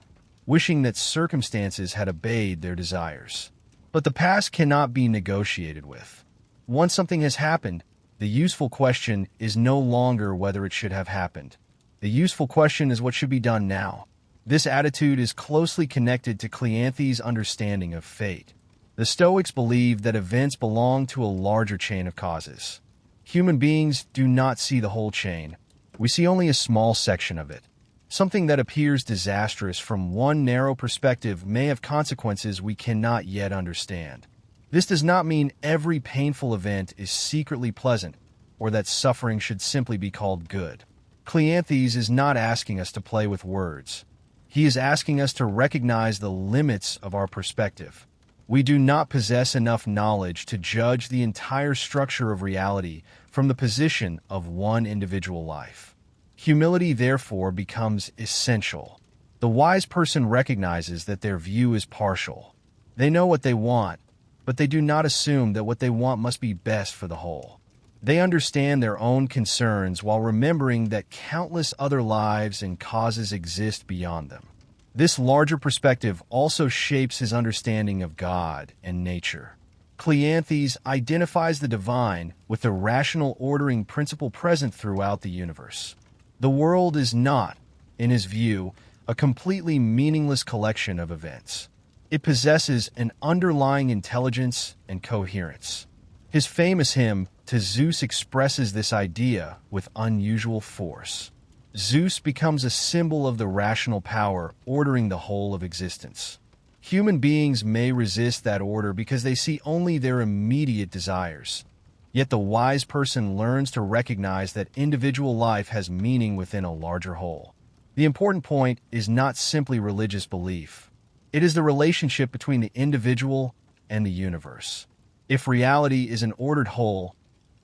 A: wishing that circumstances had obeyed their desires. But the past cannot be negotiated with. Once something has happened, the useful question is no longer whether it should have happened. The useful question is what should be done now. This attitude is closely connected to Cleanthes' understanding of fate. The Stoics believed that events belong to a larger chain of causes. Human beings do not see the whole chain. We see only a small section of it. Something that appears disastrous from one narrow perspective may have consequences we cannot yet understand. This does not mean every painful event is secretly pleasant, or that suffering should simply be called good. Cleanthes is not asking us to play with words. He is asking us to recognize the limits of our perspective. We do not possess enough knowledge to judge the entire structure of reality from the position of one individual life. Humility, therefore, becomes essential. The wise person recognizes that their view is partial. They know what they want, but they do not assume that what they want must be best for the whole. They understand their own concerns while remembering that countless other lives and causes exist beyond them. This larger perspective also shapes his understanding of God and nature. Cleanthes identifies the divine with the rational ordering principle present throughout the universe. The world is not, in his view, a completely meaningless collection of events. It possesses an underlying intelligence and coherence. His famous hymn to Zeus expresses this idea with unusual force. Zeus becomes a symbol of the rational power ordering the whole of existence. Human beings may resist that order because they see only their immediate desires. Yet the wise person learns to recognize that individual life has meaning within a larger whole. The important point is not simply religious belief. It is the relationship between the individual and the universe. If reality is an ordered whole,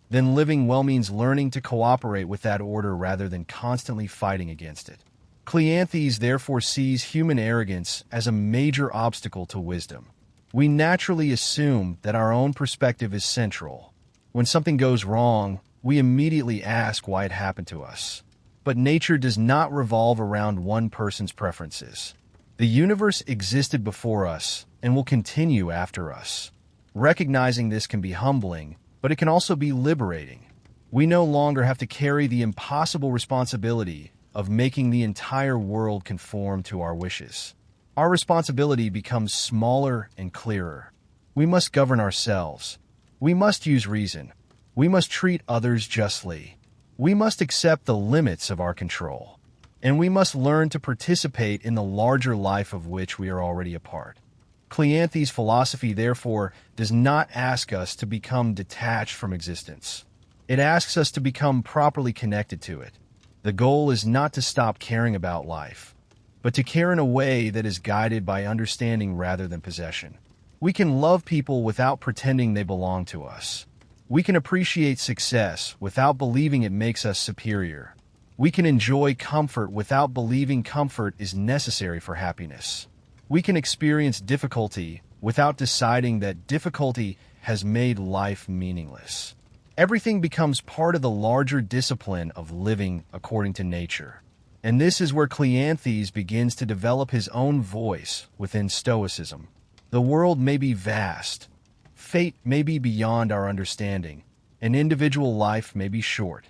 A: then living well means learning to cooperate with that order rather than constantly fighting against it. Cleanthes therefore sees human arrogance as a major obstacle to wisdom. We naturally assume that our own perspective is central. When something goes wrong, we immediately ask why it happened to us. But nature does not revolve around one person's preferences. The universe existed before us and will continue after us. Recognizing this can be humbling, but it can also be liberating. We no longer have to carry the impossible responsibility of making the entire world conform to our wishes. Our responsibility becomes smaller and clearer. We must govern ourselves. We must use reason. We must treat others justly. We must accept the limits of our control. And we must learn to participate in the larger life of which we are already a part. Cleanthes' philosophy, therefore, does not ask us to become detached from existence. It asks us to become properly connected to it. The goal is not to stop caring about life, but to care in a way that is guided by understanding rather than possession. We can love people without pretending they belong to us. We can appreciate success without believing it makes us superior. We can enjoy comfort without believing comfort is necessary for happiness. We can experience difficulty without deciding that difficulty has made life meaningless. Everything becomes part of the larger discipline of living according to nature. And this is where Cleanthes begins to develop his own voice within Stoicism. The world may be vast, fate may be beyond our understanding, and individual life may be short.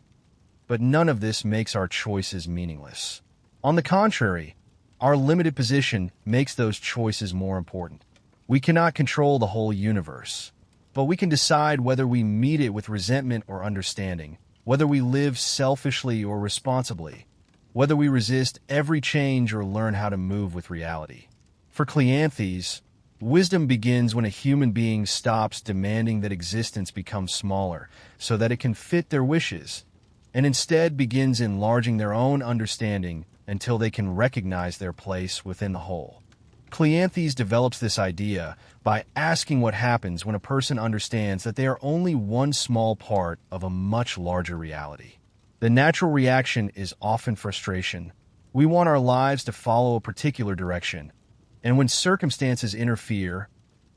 A: But none of this makes our choices meaningless. On the contrary, our limited position makes those choices more important. We cannot control the whole universe, but we can decide whether we meet it with resentment or understanding, whether we live selfishly or responsibly, whether we resist every change or learn how to move with reality. For Cleanthes, wisdom begins when a human being stops demanding that existence become smaller so that it can fit their wishes, and instead begins enlarging their own understanding until they can recognize their place within the whole. Cleanthes develops this idea by asking what happens when a person understands that they are only one small part of a much larger reality. The natural reaction is often frustration. We want our lives to follow a particular direction, and when circumstances interfere,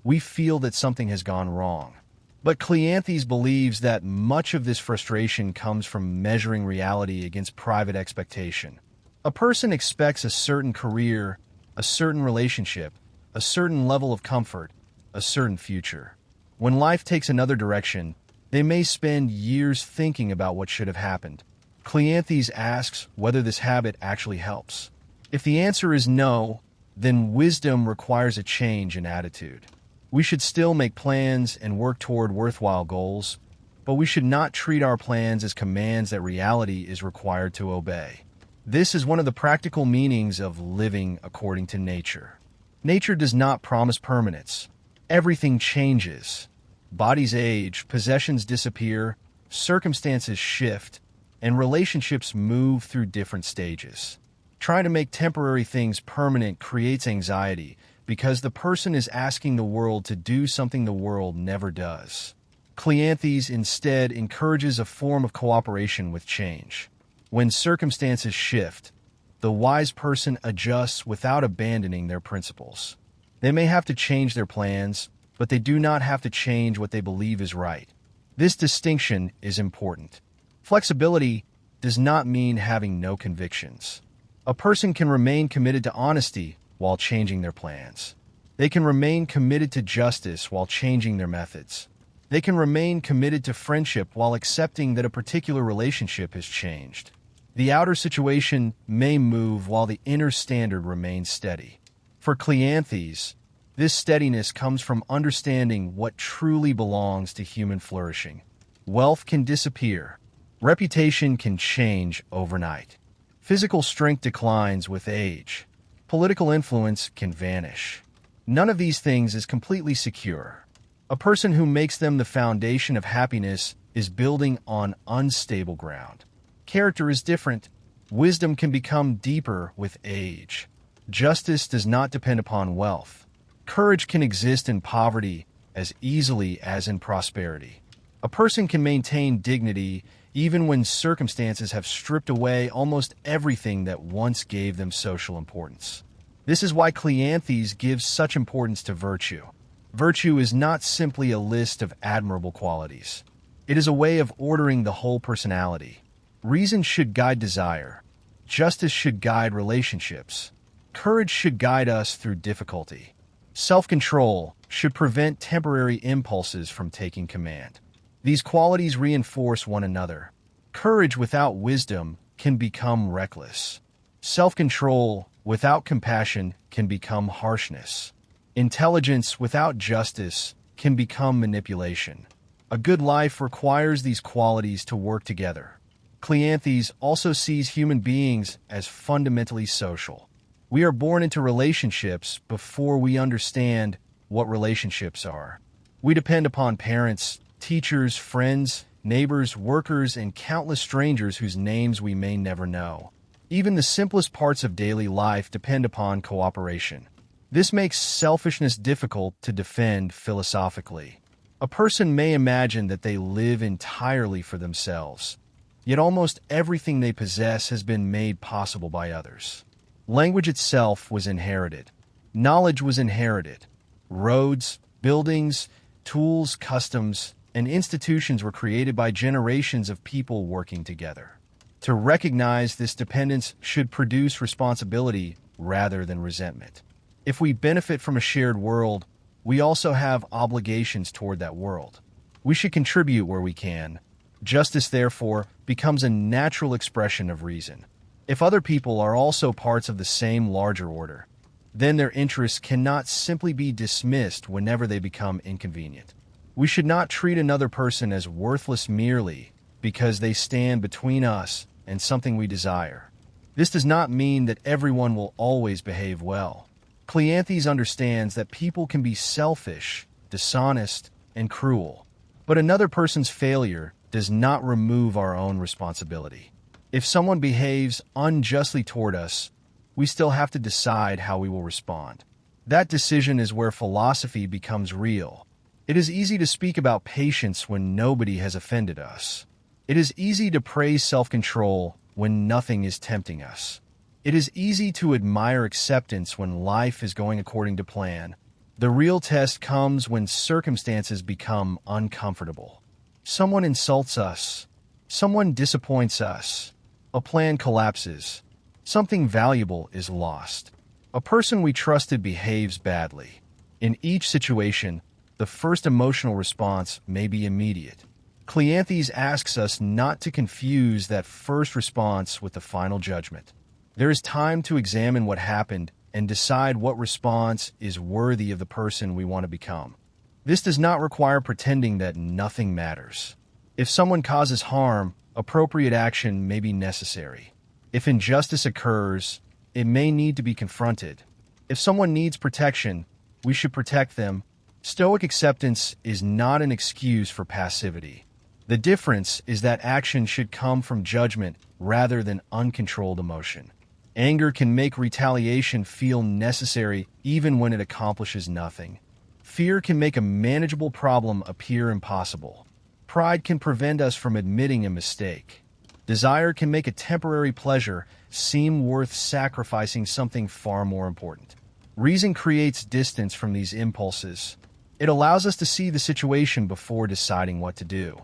A: we feel that something has gone wrong. But Cleanthes believes that much of this frustration comes from measuring reality against private expectation. A person expects a certain career, a certain relationship, a certain level of comfort, a certain future. When life takes another direction, they may spend years thinking about what should have happened. Cleanthes asks whether this habit actually helps. If the answer is no, then wisdom requires a change in attitude. We should still make plans and work toward worthwhile goals, but we should not treat our plans as commands that reality is required to obey. This is one of the practical meanings of living according to nature. Nature does not promise permanence. Everything changes. Bodies age, possessions disappear, circumstances shift, and relationships move through different stages. Trying to make temporary things permanent creates anxiety because the person is asking the world to do something the world never does. Cleanthes instead encourages a form of cooperation with change. When circumstances shift, the wise person adjusts without abandoning their principles. They may have to change their plans, but they do not have to change what they believe is right. This distinction is important. Flexibility does not mean having no convictions. A person can remain committed to honesty while changing their plans. They can remain committed to justice while changing their methods. They can remain committed to friendship while accepting that a particular relationship has changed. The outer situation may move while the inner standard remains steady. For Cleanthes, this steadiness comes from understanding what truly belongs to human flourishing. Wealth can disappear. Reputation can change overnight. Physical strength declines with age. Political influence can vanish. None of these things is completely secure. A person who makes them the foundation of happiness is building on unstable ground. Character is different. Wisdom can become deeper with age. Justice does not depend upon wealth. Courage can exist in poverty as easily as in prosperity. A person can maintain dignity even when circumstances have stripped away almost everything that once gave them social importance. This is why Cleanthes gives such importance to virtue. Virtue is not simply a list of admirable qualities. It is a way of ordering the whole personality. Reason should guide desire. Justice should guide relationships. Courage should guide us through difficulty. Self-control should prevent temporary impulses from taking command. These qualities reinforce one another. Courage without wisdom can become reckless. Self-control without compassion can become harshness. Intelligence without justice can become manipulation. A good life requires these qualities to work together. Cleanthes also sees human beings as fundamentally social. We are born into relationships before we understand what relationships are. We depend upon parents, teachers, friends, neighbors, workers, and countless strangers whose names we may never know. Even the simplest parts of daily life depend upon cooperation. This makes selfishness difficult to defend philosophically. A person may imagine that they live entirely for themselves, yet almost everything they possess has been made possible by others. Language itself was inherited. Knowledge was inherited. Roads, buildings, tools, customs, and institutions were created by generations of people working together. To recognize this dependence should produce responsibility rather than resentment. If we benefit from a shared world, we also have obligations toward that world. We should contribute where we can. Justice, therefore, becomes a natural expression of reason. If other people are also parts of the same larger order, then their interests cannot simply be dismissed whenever they become inconvenient. We should not treat another person as worthless merely because they stand between us and something we desire. This does not mean that everyone will always behave well. Cleanthes understands that people can be selfish, dishonest, and cruel, but another person's failure does not remove our own responsibility. If someone behaves unjustly toward us, we still have to decide how we will respond. That decision is where philosophy becomes real. It is easy to speak about patience when nobody has offended us. It is easy to praise self-control when nothing is tempting us. It is easy to admire acceptance when life is going according to plan. The real test comes when circumstances become uncomfortable. Someone insults us. Someone disappoints us. A plan collapses. Something valuable is lost. A person we trusted behaves badly. In each situation, the first emotional response may be immediate. Cleanthes asks us not to confuse that first response with the final judgment. There is time to examine what happened and decide what response is worthy of the person we want to become. This does not require pretending that nothing matters. If someone causes harm, appropriate action may be necessary. If injustice occurs, it may need to be confronted. If someone needs protection, we should protect them. Stoic acceptance is not an excuse for passivity. The difference is that action should come from judgment rather than uncontrolled emotion. Anger can make retaliation feel necessary even when it accomplishes nothing. Fear can make a manageable problem appear impossible. Pride can prevent us from admitting a mistake. Desire can make a temporary pleasure seem worth sacrificing something far more important. Reason creates distance from these impulses. It allows us to see the situation before deciding what to do.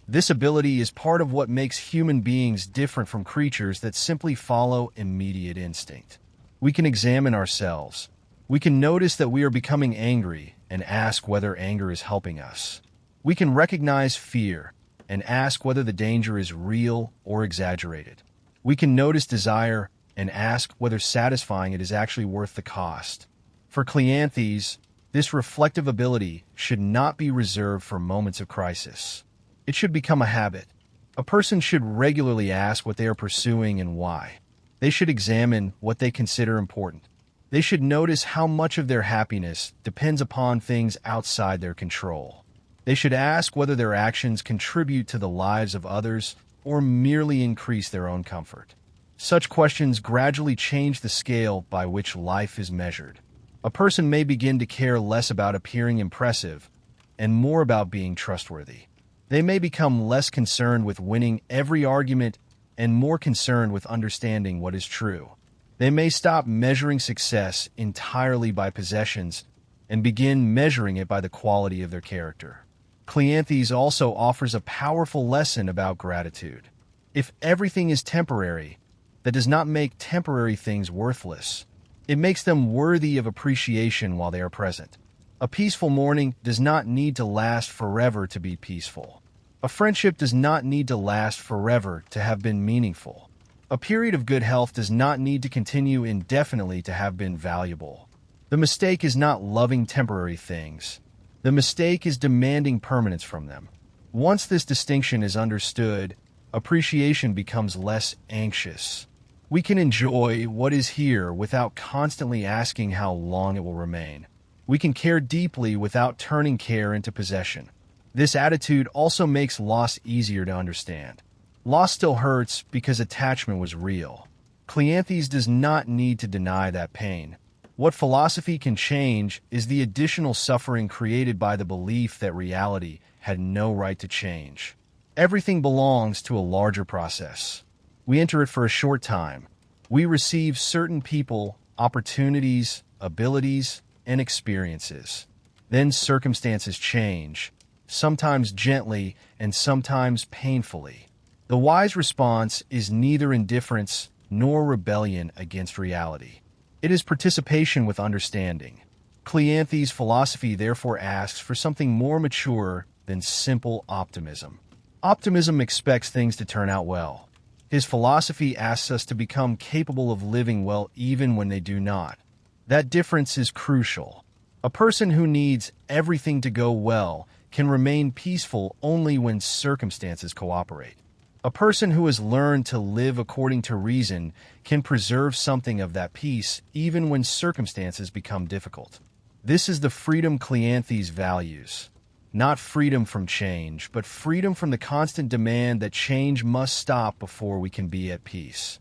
A: This ability is part of what makes human beings different from creatures that simply follow immediate instinct. We can examine ourselves. We can notice that we are becoming angry and ask whether anger is helping us. We can recognize fear and ask whether the danger is real or exaggerated. We can notice desire and ask whether satisfying it is actually worth the cost. For Cleanthes, this reflective ability should not be reserved for moments of crisis. It should become a habit. A person should regularly ask what they are pursuing and why. They should examine what they consider important. They should notice how much of their happiness depends upon things outside their control. They should ask whether their actions contribute to the lives of others or merely increase their own comfort. Such questions gradually change the scale by which life is measured. A person may begin to care less about appearing impressive and more about being trustworthy. They may become less concerned with winning every argument and more concerned with understanding what is true. They may stop measuring success entirely by possessions and begin measuring it by the quality of their character. Cleanthes also offers a powerful lesson about gratitude. If everything is temporary, that does not make temporary things worthless. It makes them worthy of appreciation while they are present. A peaceful morning does not need to last forever to be peaceful. A friendship does not need to last forever to have been meaningful. A period of good health does not need to continue indefinitely to have been valuable. The mistake is not loving temporary things. The mistake is demanding permanence from them. Once this distinction is understood, appreciation becomes less anxious. We can enjoy what is here without constantly asking how long it will remain. We can care deeply without turning care into possession. This attitude also makes loss easier to understand. Loss still hurts because attachment was real. Cleanthes does not need to deny that pain. What philosophy can change is the additional suffering created by the belief that reality had no right to change. Everything belongs to a larger process. We enter it for a short time. We receive certain people, opportunities, abilities, and experiences. Then circumstances change, sometimes gently and sometimes painfully. The wise response is neither indifference nor rebellion against reality. It is participation with understanding. Cleanthes' philosophy therefore asks for something more mature than simple optimism. Optimism expects things to turn out well. His philosophy asks us to become capable of living well even when they do not. That difference is crucial. A person who needs everything to go well can remain peaceful only when circumstances cooperate. A person who has learned to live according to reason can preserve something of that peace even when circumstances become difficult. This is the freedom Cleanthes values. Not freedom from change, but freedom from the constant demand that change must stop before we can be at peace.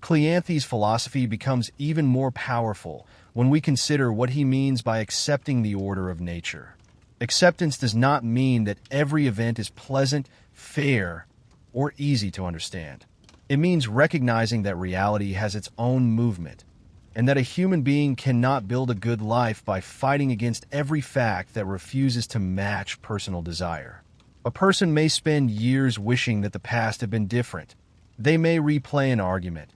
A: Cleanthes' philosophy becomes even more powerful when we consider what he means by accepting the order of nature. Acceptance does not mean that every event is pleasant, fair, or easy to understand. It means recognizing that reality has its own movement, and that a human being cannot build a good life by fighting against every fact that refuses to match personal desire. A person may spend years wishing that the past had been different. They may replay an argument,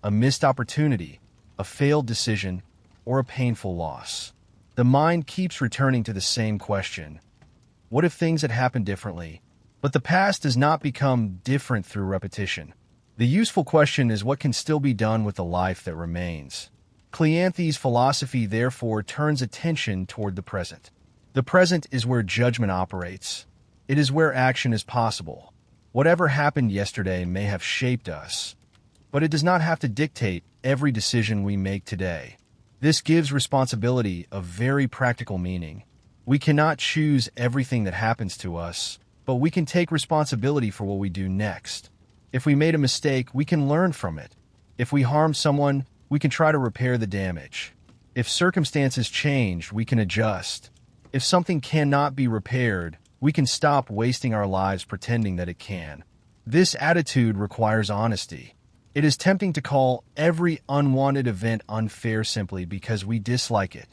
A: a missed opportunity, a failed decision, or a painful loss. The mind keeps returning to the same question: what if things had happened differently? But the past does not become different through repetition. The useful question is what can still be done with the life that remains. Cleanthes' philosophy therefore turns attention toward the present. The present is where judgment operates. It is where action is possible. Whatever happened yesterday may have shaped us, but it does not have to dictate every decision we make today. This gives responsibility a very practical meaning. We cannot choose everything that happens to us, but we can take responsibility for what we do next. If we made a mistake, we can learn from it. If we harm someone, we can try to repair the damage. If circumstances change, we can adjust. If something cannot be repaired, we can stop wasting our lives pretending that it can. This attitude requires honesty. It is tempting to call every unwanted event unfair simply because we dislike it.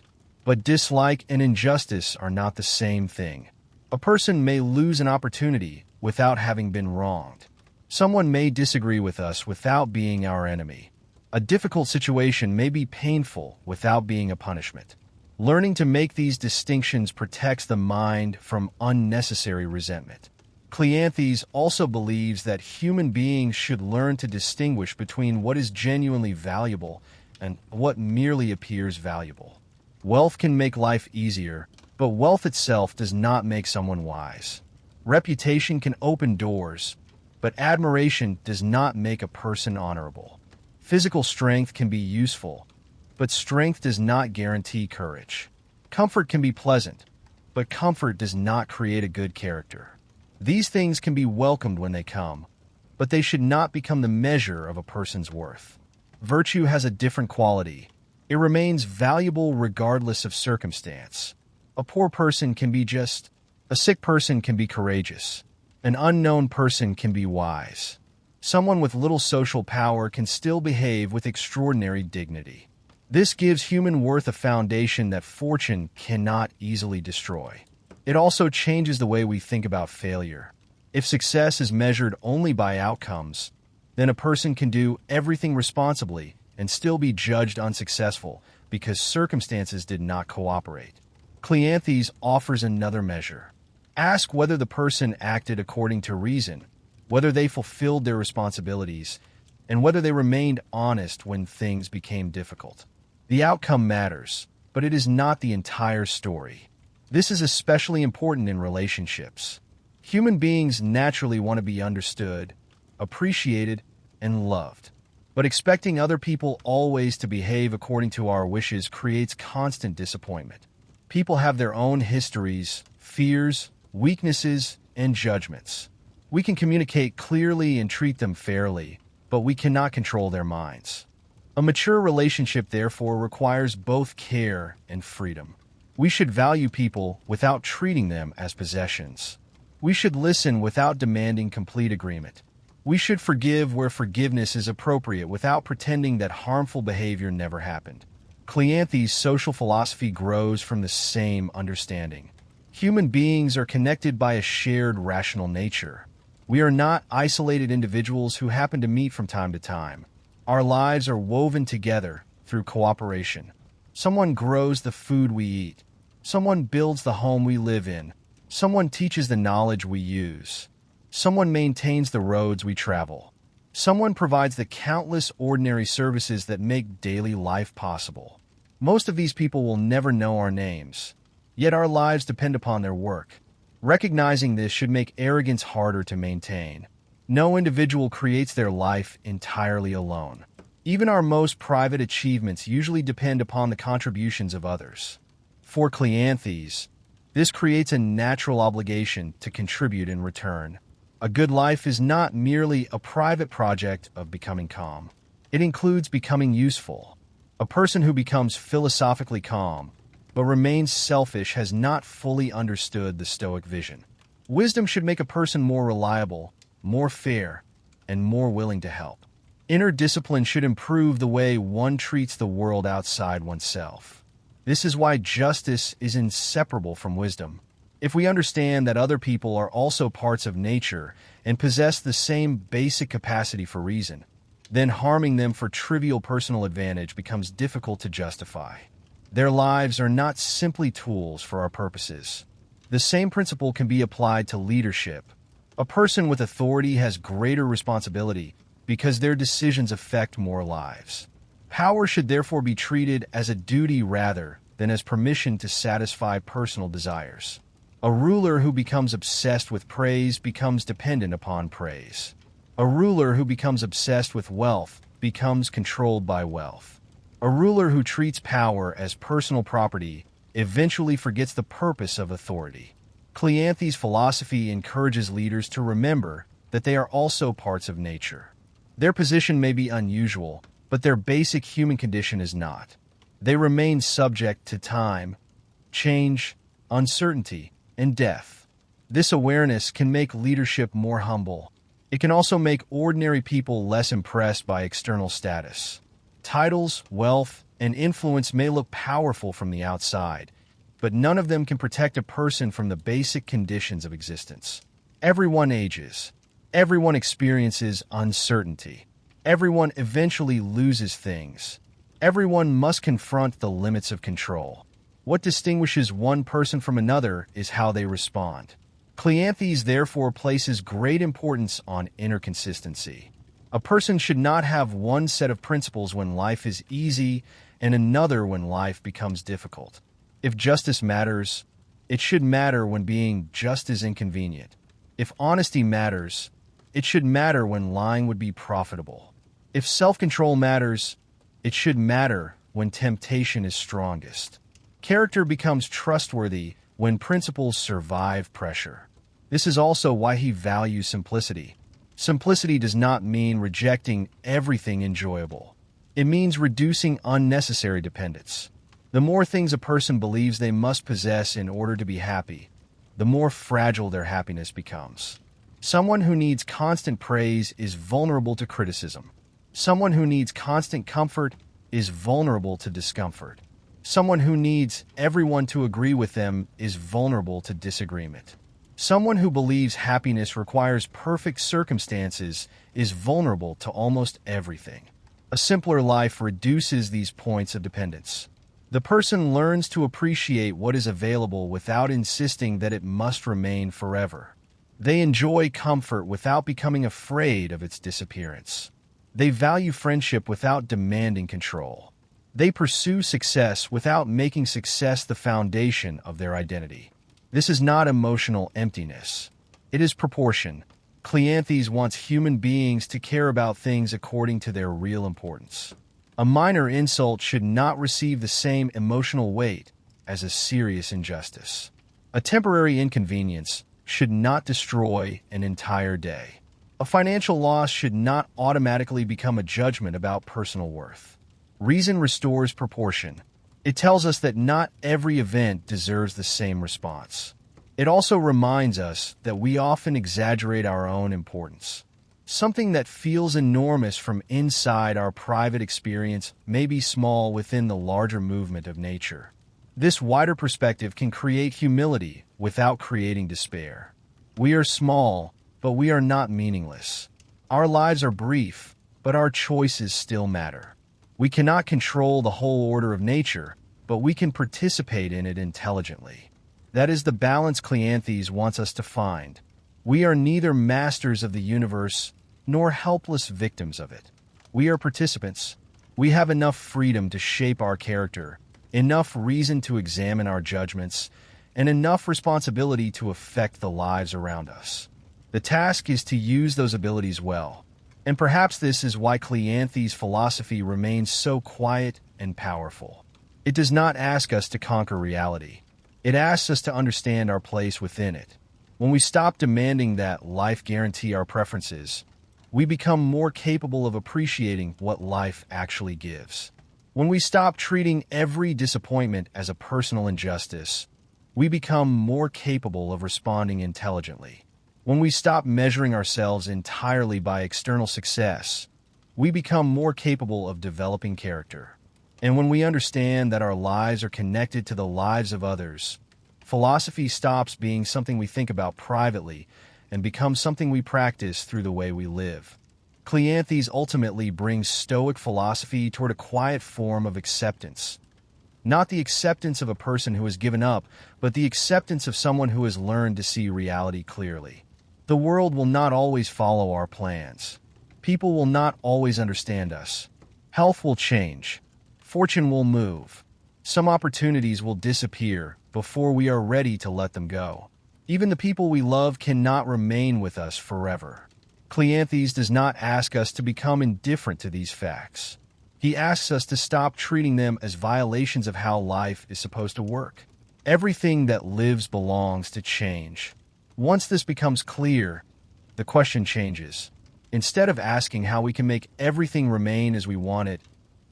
A: But dislike and injustice are not the same thing. A person may lose an opportunity without having been wronged. Someone may disagree with us without being our enemy. A difficult situation may be painful without being a punishment. Learning to make these distinctions protects the mind from unnecessary resentment. Cleanthes also believes that human beings should learn to distinguish between what is genuinely valuable and what merely appears valuable. Wealth can make life easier, but wealth itself does not make someone wise. Reputation can open doors, but admiration does not make a person honorable. Physical strength can be useful, but strength does not guarantee courage. Comfort can be pleasant, but comfort does not create a good character. These things can be welcomed when they come, but they should not become the measure of a person's worth. Virtue has a different quality. It remains valuable regardless of circumstance. A poor person can be just. A sick person can be courageous. An unknown person can be wise. Someone with little social power can still behave with extraordinary dignity. This gives human worth a foundation that fortune cannot easily destroy. It also changes the way we think about failure. If success is measured only by outcomes, then a person can do everything responsibly and still be judged unsuccessful because circumstances did not cooperate. Cleanthes offers another measure. Ask whether the person acted according to reason, whether they fulfilled their responsibilities, and whether they remained honest when things became difficult. The outcome matters, but it is not the entire story. This is especially important in relationships. Human beings naturally want to be understood, appreciated, and loved. But expecting other people always to behave according to our wishes creates constant disappointment. People have their own histories, fears, weaknesses, and judgments. We can communicate clearly and treat them fairly, but we cannot control their minds. A mature relationship, therefore, requires both care and freedom. We should value people without treating them as possessions. We should listen without demanding complete agreement. We should forgive where forgiveness is appropriate without pretending that harmful behavior never happened. Cleanthes' social philosophy grows from the same understanding. Human beings are connected by a shared rational nature. We are not isolated individuals who happen to meet from time to time. Our lives are woven together through cooperation. Someone grows the food we eat. Someone builds the home we live in. Someone teaches the knowledge we use. Someone maintains the roads we travel. Someone provides the countless ordinary services that make daily life possible. Most of these people will never know our names, yet our lives depend upon their work. Recognizing this should make arrogance harder to maintain. No individual creates their life entirely alone. Even our most private achievements usually depend upon the contributions of others. For Cleanthes, this creates a natural obligation to contribute in return. A good life is not merely a private project of becoming calm. It includes becoming useful. A person who becomes philosophically calm but remains selfish has not fully understood the Stoic vision. Wisdom should make a person more reliable, more fair, and more willing to help. Inner discipline should improve the way one treats the world outside oneself. This is why justice is inseparable from wisdom. If we understand that other people are also parts of nature and possess the same basic capacity for reason, then harming them for trivial personal advantage becomes difficult to justify. Their lives are not simply tools for our purposes. The same principle can be applied to leadership. A person with authority has greater responsibility because their decisions affect more lives. Power should therefore be treated as a duty rather than as permission to satisfy personal desires. A ruler who becomes obsessed with praise becomes dependent upon praise. A ruler who becomes obsessed with wealth becomes controlled by wealth. A ruler who treats power as personal property eventually forgets the purpose of authority. Cleanthes' philosophy encourages leaders to remember that they are also parts of nature. Their position may be unusual, but their basic human condition is not. They remain subject to time, change, uncertainty, and death. This awareness can make leadership more humble. It can also make ordinary people less impressed by external status. Titles, wealth, and influence may look powerful from the outside, but none of them can protect a person from the basic conditions of existence. Everyone ages. Everyone experiences uncertainty. Everyone eventually loses things. Everyone must confront the limits of control. What distinguishes one person from another is how they respond. Cleanthes therefore places great importance on inner consistency. A person should not have one set of principles when life is easy and another when life becomes difficult. If justice matters, it should matter when being just is inconvenient. If honesty matters, it should matter when lying would be profitable. If self-control matters, it should matter when temptation is strongest. Character becomes trustworthy when principles survive pressure. This is also why he values simplicity. Simplicity does not mean rejecting everything enjoyable. It means reducing unnecessary dependence. The more things a person believes they must possess in order to be happy, the more fragile their happiness becomes. Someone who needs constant praise is vulnerable to criticism. Someone who needs constant comfort is vulnerable to discomfort. Someone who needs everyone to agree with them is vulnerable to disagreement. Someone who believes happiness requires perfect circumstances is vulnerable to almost everything. A simpler life reduces these points of dependence. The person learns to appreciate what is available without insisting that it must remain forever. They enjoy comfort without becoming afraid of its disappearance. They value friendship without demanding control. They pursue success without making success the foundation of their identity. This is not emotional emptiness. It is proportion. Cleanthes wants human beings to care about things according to their real importance. A minor insult should not receive the same emotional weight as a serious injustice. A temporary inconvenience should not destroy an entire day. A financial loss should not automatically become a judgment about personal worth. Reason restores proportion. It tells us that not every event deserves the same response. It also reminds us that we often exaggerate our own importance. Something that feels enormous from inside our private experience may be small within the larger movement of nature. This wider perspective can create humility without creating despair. We are small, but we are not meaningless. Our lives are brief, but our choices still matter. We cannot control the whole order of nature, but we can participate in it intelligently. That is the balance Cleanthes wants us to find. We are neither masters of the universe nor helpless victims of it. We are participants. We have enough freedom to shape our character, enough reason to examine our judgments, and enough responsibility to affect the lives around us. The task is to use those abilities well. And perhaps this is why Cleanthes' philosophy remains so quiet and powerful. It does not ask us to conquer reality. It asks us to understand our place within it. When we stop demanding that life guarantee our preferences, we become more capable of appreciating what life actually gives. When we stop treating every disappointment as a personal injustice, we become more capable of responding intelligently. When we stop measuring ourselves entirely by external success, we become more capable of developing character. And when we understand that our lives are connected to the lives of others, philosophy stops being something we think about privately and becomes something we practice through the way we live. Cleanthes ultimately brings Stoic philosophy toward a quiet form of acceptance. Not the acceptance of a person who has given up, but the acceptance of someone who has learned to see reality clearly. The world will not always follow our plans. People will not always understand us. Health will change. Fortune will move. Some opportunities will disappear before we are ready to let them go. Even the people we love cannot remain with us forever. Cleanthes does not ask us to become indifferent to these facts. He asks us to stop treating them as violations of how life is supposed to work. Everything that lives belongs to change. Once this becomes clear, the question changes. Instead of asking how we can make everything remain as we want it,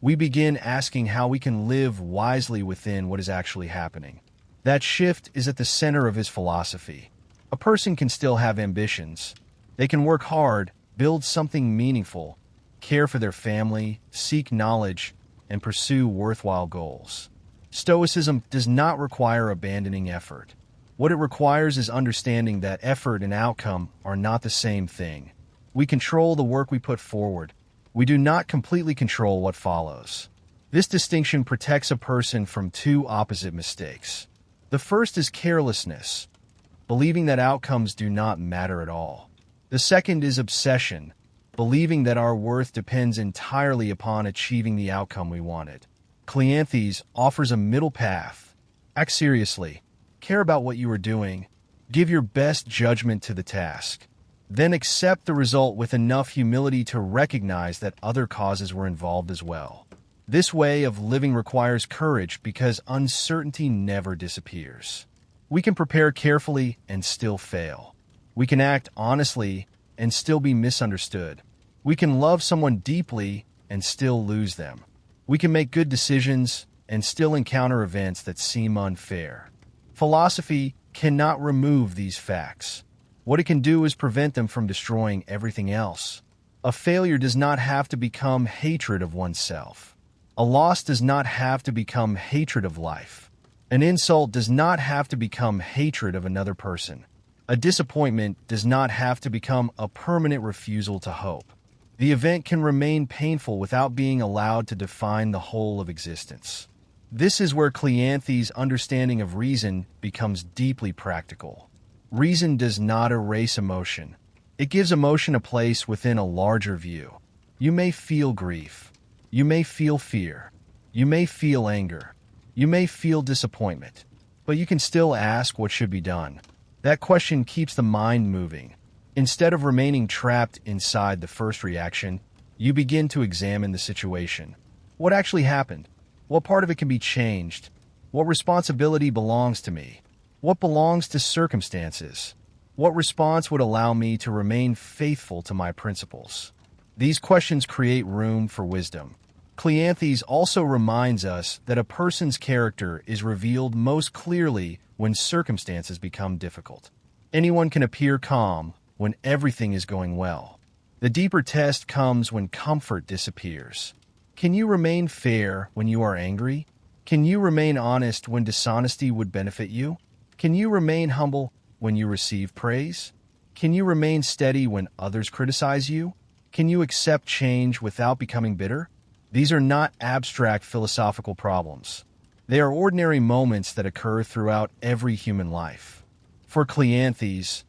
A: we begin asking how we can live wisely within what is actually happening. That shift is at the center of his philosophy. A person can still have ambitions. They can work hard, build something meaningful, care for their family, seek knowledge, and pursue worthwhile goals. Stoicism does not require abandoning effort. What it requires is understanding that effort and outcome are not the same thing. We control the work we put forward. We do not completely control what follows. This distinction protects a person from two opposite mistakes. The first is carelessness, believing that outcomes do not matter at all. The second is obsession, believing that our worth depends entirely upon achieving the outcome we wanted. Cleanthes offers a middle path. Act seriously. Care about what you are doing. Give your best judgment to the task. Then accept the result with enough humility to recognize that other causes were involved as well. This way of living requires courage because uncertainty never disappears. We can prepare carefully and still fail. We can act honestly and still be misunderstood. We can love someone deeply and still lose them. We can make good decisions and still encounter events that seem unfair. Philosophy cannot remove these facts. What it can do is prevent them from destroying everything else. A failure does not have to become hatred of oneself. A loss does not have to become hatred of life. An insult does not have to become hatred of another person. A disappointment does not have to become a permanent refusal to hope. The event can remain painful without being allowed to define the whole of existence. This is where Cleanthes' understanding of reason becomes deeply practical. Reason does not erase emotion. It gives emotion a place within a larger view. You may feel grief. You may feel fear. You may feel anger. You may feel disappointment. But you can still ask what should be done. That question keeps the mind moving. Instead of remaining trapped inside the first reaction, you begin to examine the situation. What actually happened? What part of it can be changed? What responsibility belongs to me? What belongs to circumstances? What response would allow me to remain faithful to my principles? These questions create room for wisdom. Cleanthes also reminds us that a person's character is revealed most clearly when circumstances become difficult. Anyone can appear calm when everything is going well. The deeper test comes when comfort disappears. Can you remain fair when you are angry? Can you remain honest when dishonesty would benefit you? Can you remain humble when you receive praise? Can you remain steady when others criticize you? Can you accept change without becoming bitter? These are not abstract philosophical problems. They are ordinary moments that occur throughout every human life. For Cleanthes,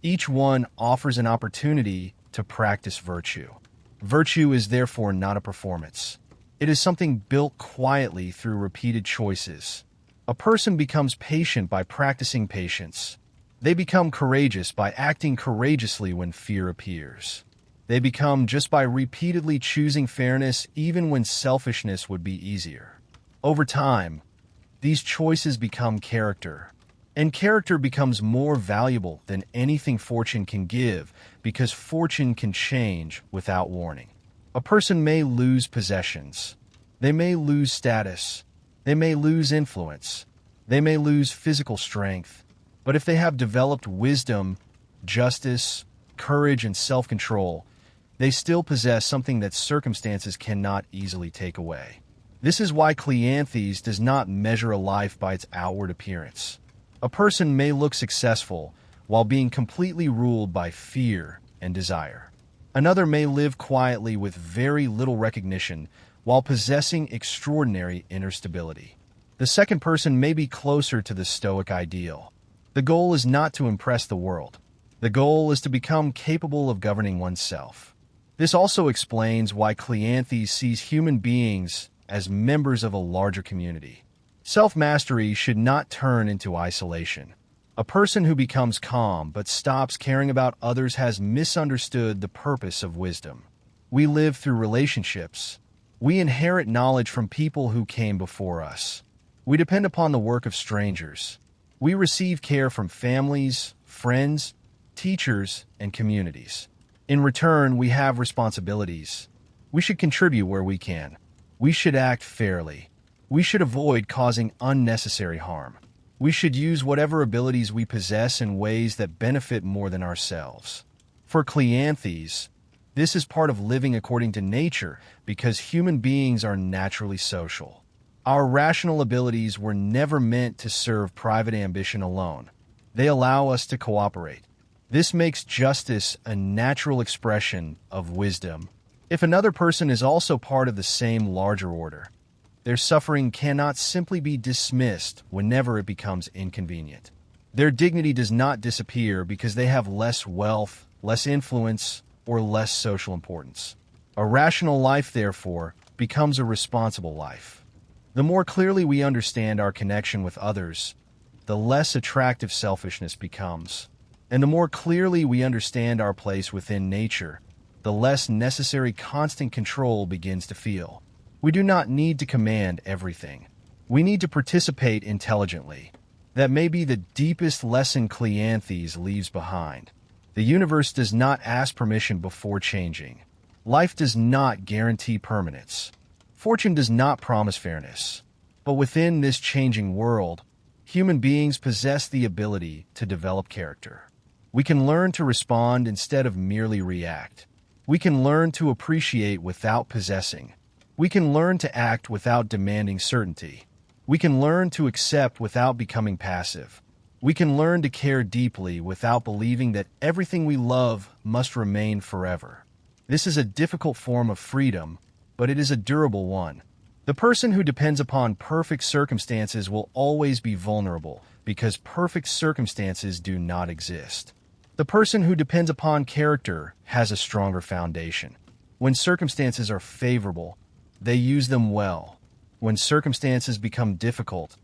A: each one offers an opportunity to practice virtue. Virtue is therefore not a performance. It is something built quietly through repeated choices. A person becomes patient by practicing patience. They become courageous by acting courageously when fear appears. They become just by repeatedly choosing fairness even when selfishness would be easier. Over time, these choices become character, and character becomes more valuable than anything fortune can give because fortune can change without warning. A person may lose possessions. They may lose status. They may lose influence. They may lose physical strength. But if they have developed wisdom, justice, courage, and self-control, they still possess something that circumstances cannot easily take away. This is why Cleanthes does not measure a life by its outward appearance. A person may look successful while being completely ruled by fear and desire. Another may live quietly with very little recognition while possessing extraordinary inner stability. The second person may be closer to the Stoic ideal. The goal is not to impress the world. The goal is to become capable of governing oneself. This also explains why Cleanthes sees human beings as members of a larger community. Self-mastery should not turn into isolation. A person who becomes calm but stops caring about others has misunderstood the purpose of wisdom. We live through relationships. We inherit knowledge from people who came before us. We depend upon the work of strangers. We receive care from families, friends, teachers, and communities. In return, we have responsibilities. We should contribute where we can. We should act fairly. We should avoid causing unnecessary harm. We should use whatever abilities we possess in ways that benefit more than ourselves. For Cleanthes, this is part of living according to nature because human beings are naturally social. Our rational abilities were never meant to serve private ambition alone. They allow us to cooperate. This makes justice a natural expression of wisdom. If another person is also part of the same larger order, their suffering cannot simply be dismissed whenever it becomes inconvenient. Their dignity does not disappear because they have less wealth, less influence, or less social importance. A rational life, therefore, becomes a responsible life. The more clearly we understand our connection with others, the less attractive selfishness becomes. And the more clearly we understand our place within nature, the less necessary constant control begins to feel. We do not need to command everything. We need to participate intelligently. That may be the deepest lesson Cleanthes leaves behind. The universe does not ask permission before changing. Life does not guarantee permanence. Fortune does not promise fairness. But within this changing world, human beings possess the ability to develop character. We can learn to respond instead of merely react. We can learn to appreciate without possessing. We can learn to act without demanding certainty. We can learn to accept without becoming passive. We can learn to care deeply without believing that everything we love must remain forever. This is a difficult form of freedom, but it is a durable one. The person who depends upon perfect circumstances will always be vulnerable because perfect circumstances do not exist. The person who depends upon character has a stronger foundation. When circumstances are favorable, they use them well. When circumstances become difficult,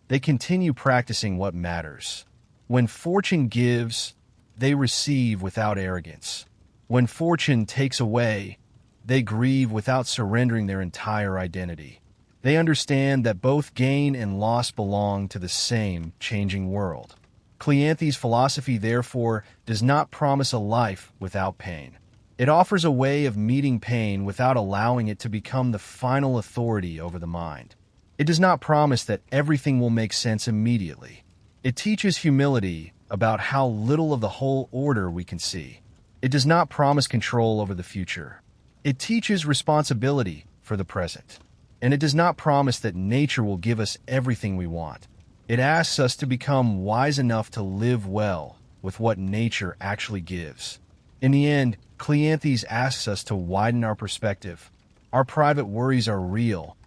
A: they continue practicing what matters. When fortune gives, they receive without arrogance. When fortune takes away, they grieve without surrendering their entire identity. They understand that both gain and loss belong to the same changing world. Cleanthes' philosophy, therefore, does not promise a life without pain. It offers a way of meeting pain without allowing it to become the final authority over the mind. It does not promise that everything will make sense immediately. It teaches humility about how little of the whole order we can see. It does not promise control over the future. It teaches responsibility for the present. And it does not promise that nature will give us everything we want. It asks us to become wise enough to live well with what nature actually gives. In the end, Cleanthes asks us to widen our perspective. Our private worries are real,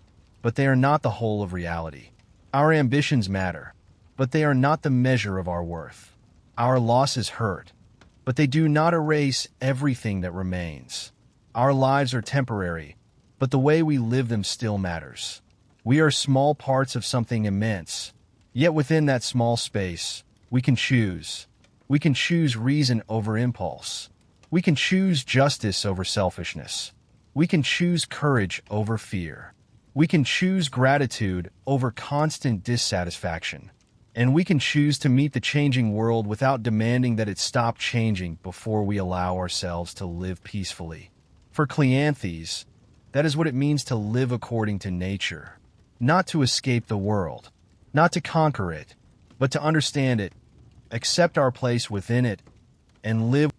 A: but they are not the whole of reality. Our ambitions matter, but they are not the measure of our worth. Our losses hurt, but they do not erase everything that remains. Our lives are temporary, but the way we live them still matters. We are small parts of something immense, yet within that small space, we can choose. We can choose reason over impulse. We can choose justice over selfishness. We can choose courage over fear. We can choose gratitude over constant dissatisfaction. And we can choose to meet the changing world without demanding that it stop changing before we allow ourselves to live peacefully. For Cleanthes, that is what it means to live according to nature. Not to escape the world, not to conquer it, but to understand it, accept our place within it, and live